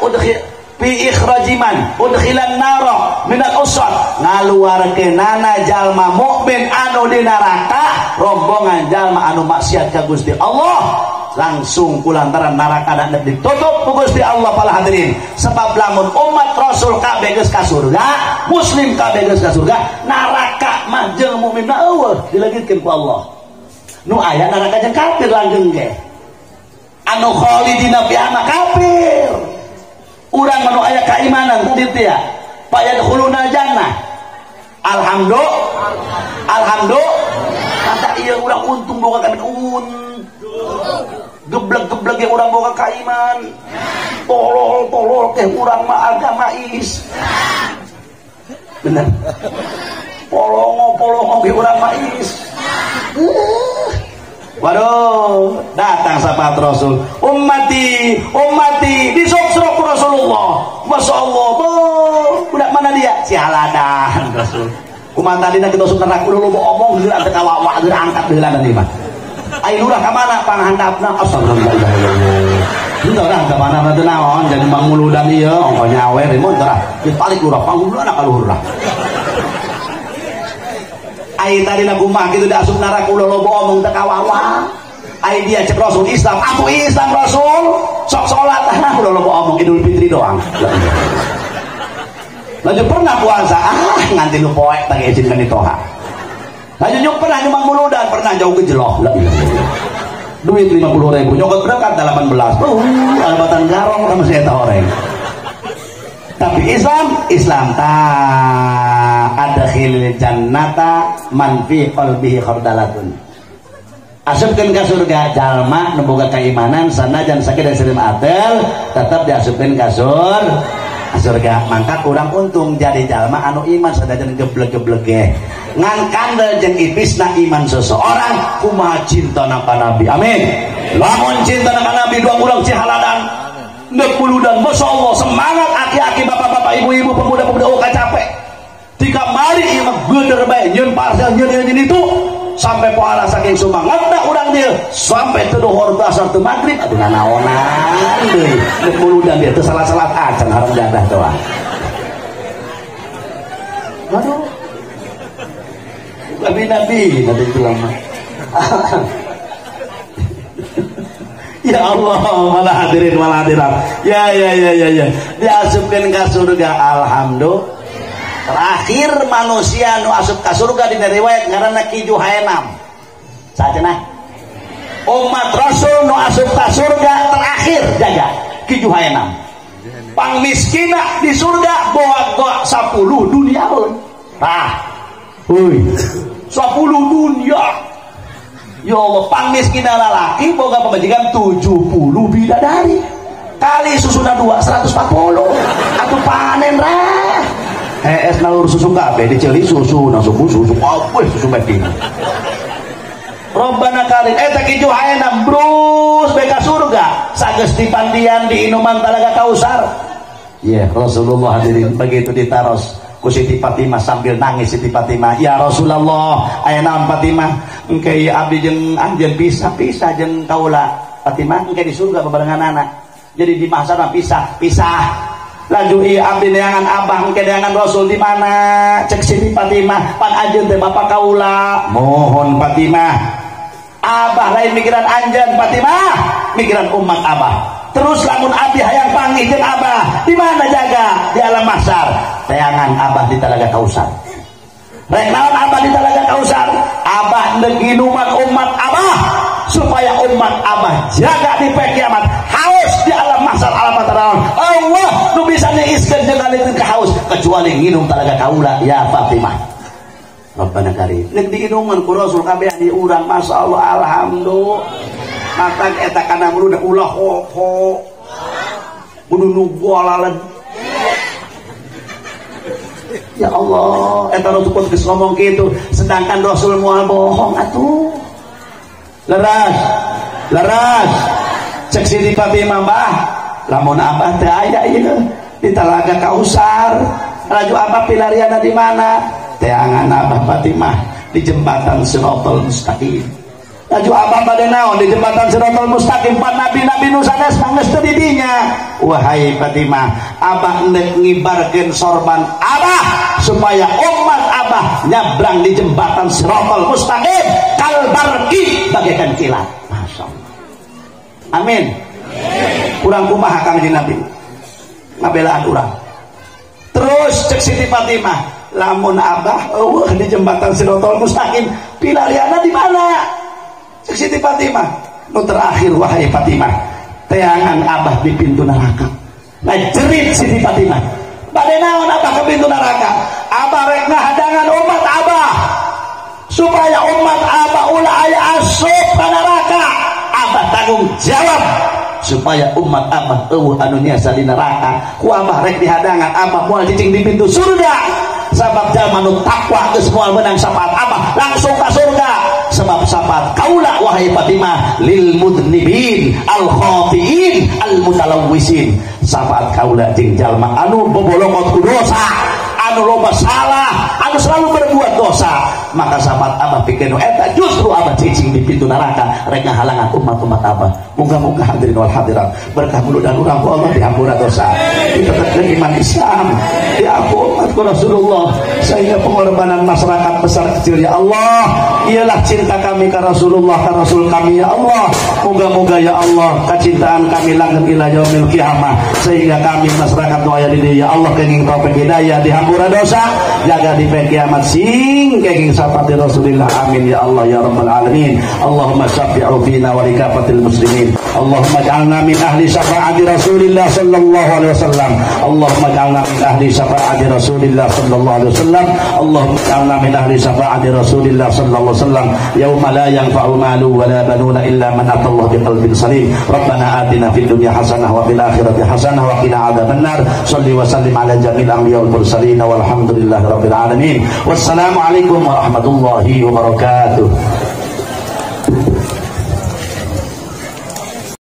fi ikhrajiman udkhilan naro minal usad ngaluarkeunana jalma mukmin anu di neraka rombongan jalma anu maksiat ka Gusti Allah langsung kulantaran neraka dan ditutup ku Gusti Allah pala hadirin sebab lamun umat Rasul kabeh geus ka surga muslim kabeh geus ka surga neraka mah jeung mukminna eueuh dilegitkeun ku Allah nu aya neraka jeung kafir langgeng ge anu khalidina fiha mah kafir urang anu aya keimanan tadi teh ya fa yadkhuluna jannah alhamdulillah kata ieu urang untung boga kami geblek-geblek yang orang boga kaiman tolol teh urang mah agama is bener polongo ge urang mah is waduh datang sahabat Rasul ummati disok-sok Rasulullah Masya Allah udah mana dia si haladan Rasul kumaha tadi kita sok neraka dulu omong geura teh kawawa geura angkat heula nanti mah ayo lurah ka mana panghandapna astagfirullah itu orang ke mana nanti naon jadi manguludan ieu ongko nyawer mun tara dibalik lurah panguludan ka lurah ai tadi na kumaha kitu diasup neraka ulah loba omong teh kawawa ai dia cek Rasul Islam aku Islam Rasul sok salat ulah loba omong Idul Fitri doang lanjut pernah puasa nganti lu poek tak izinkan ditoha lanjut nyok pernah nyumbang muludan pernah jauh gejeloh duit 50.000 nyokot berangkat 18 alabatan garong sama saya tahu orang tapi Islam adkhilil jannata man fi qalbihi khardalatun asupkeun ka surga jalma nu boga keimanan sanajan sakit dan sering atel tetap diasupkeun ka surga mangka kurang untung jadi jalma anu iman sadajan geblek-geblek ge ngan kandel jeung ipisna iman seseorang kumaha cintana ka Nabi amin lamun cintana ka Nabi dua ulang cihaladan neuk puludan Masya Allah semangat aki-aki bapak-bapak ibu-ibu pemuda-pemuda capek tika mari ieu mah geuder bae nyeun parcel nyeun itu sampai poala saking semangatna urang dia sampai teu duhur teu asar teu magrib aduh nanaonan deui neuk puludan dia teu salat-salat acan haram jadah doang aduh nabi bilang ya Allah malah hadirin malah hadirat ya diasupkeun ka surga alhamdulillah terakhir manusia nu asup ka surga dina riwayat ngaranna Ki Juhainam sajenah umat Rasul nu asup ka surga terakhir jaga Ki Juhainam pangmiskina di surga boga 10 duniaeun Huy 10 dunia ya Allah pangmiskina lalaki boga pamajikan 70 bidadari kali susuna 2 140 atuh panen rah es nalur susu kabeh diceli susu nang susu apa susu Medina. Robbana karim eta kitu haena brus beka surga sageus dipandian di inuman Talaga Kausar. Ya Rasulullah hadirin begitu ditaros ku Siti Fatimah sambil nangis Siti Fatimah, ya Rasulullah aya naon Fatimah engke abdi jeung anjeun pisah jeung kaula Fatimah engke di surga bebarengan anak jadi di mahsyar pisah laju ieu abdi neangan abah engke neangan Rasul di mana cek Siti Fatimah pan anjeun teh bapak kaula mohon Fatimah abah lain mikiran anjeun Fatimah mikiran umat abah terus lamun abdi hayang panggih jeung abah di mana jaga di alam mahsyar teangan abah di Talaga Kausar rek naon abah di Talaga Kausar abah neginuman umat abah supaya umat abah jaga di poe kiamat haus di alam mahsyar alamat raon Allah nu bisa nyeiskeun jeung alikeun ka haus kecuali nginum Talaga Kaula ya Fatimah. Rabbana karim nek diinuman ku Rasul kabeh di urang masyaallah alhamdulillah maka eta kana mulu ulah ho kudu nugolalen ya Allah eta nu tukut geus ngomong kitu sedangkan Rasul moal bohong atuh leras cek Siti Fatimah mbah lamun abah teh aya ieu di Talaga Kausar laju abah pilariana di mana teangan abah Fatimah di jembatan Siratal Mustaqim laju abah bade naon di jembatan Siratal Mustaqim pan nabi-nabi nu sanes geus teu di dinya wahai Fatimah abah neuk ngibarkeun sorban abah supaya umat abah nyabrang di jembatan Siratal Mustaqim kal barqi bagaikan kilat masyaallah amin urang kumaha Kangjeng Nabi ngabelaan urang terus cek Siti Fatimah lamun abah di jembatan Siratal Mustaqim pilariana di mana cek Siti Fatimah nu terakhir wahai Fatimah teangan abah di pintu neraka nah jerit Siti Fatimah bade naon abah ke pintu neraka abah rek ngahadangan umat abah supaya umat abah ulah aya asup ka neraka abah tanggung jawab supaya umat abah anu niasa di neraka ku abah rek dihadangan abah moal cicing di pintu surga sabab jalma nu takwa geus moal meunang syafaat abah langsung ka surga sebab syafaat kaula wahai Fatimah lil mudnibin al khatiin al mutalawwisin syafaat kaula jeung jalma anu bobolokot ku dosa anu loba salah anu selalu berbuat dosa maka syafaat abah pikeun eta justru abah cicing di pintu neraka rek ngahalangan umat-umat abah muga-muga hadirin wal hadirat berkah mudah dan urang ku Allah diampura dosa ditetepkeun iman Islam diampun umat Rasulullah sehingga pengorbanan masyarakat besar kecil ya Allah ialah cinta kami ke Rasulullah ke Rasul kami ya Allah moga-moga ya Allah kecintaan kami langgeng ila yaumil qiyamah sehingga kami masyarakat doa di ya Allah kenging taufik hidayah dihampura dosa jaga di kiamat sing kenging syafaat Rasulillah amin ya Allah ya rabbal alamin Allahumma syafi'u fina wa likafatil muslimin Allahumma ja'alna min ahli syafaati Rasulillah sallallahu alaihi wasallam Allahumma ja'alna min ahli syafaati Rasulillah sallallahu alaihi wasallam Allahumma ja'alna min ahli syafaati Rasulillah sallallahu alaihi wasallam yauma la yanfa'u malu wa la banuna illa man atallaha biqalbin salim Rabbana atina fid dunya hasanah wa fil akhirati hasanah wa qina adzabannar shalli wa sallim ala jamil anbiya wal mursalin walhamdulillahi rabbil alamin wassalamu alaikum warahmatullahi wabarakatuh.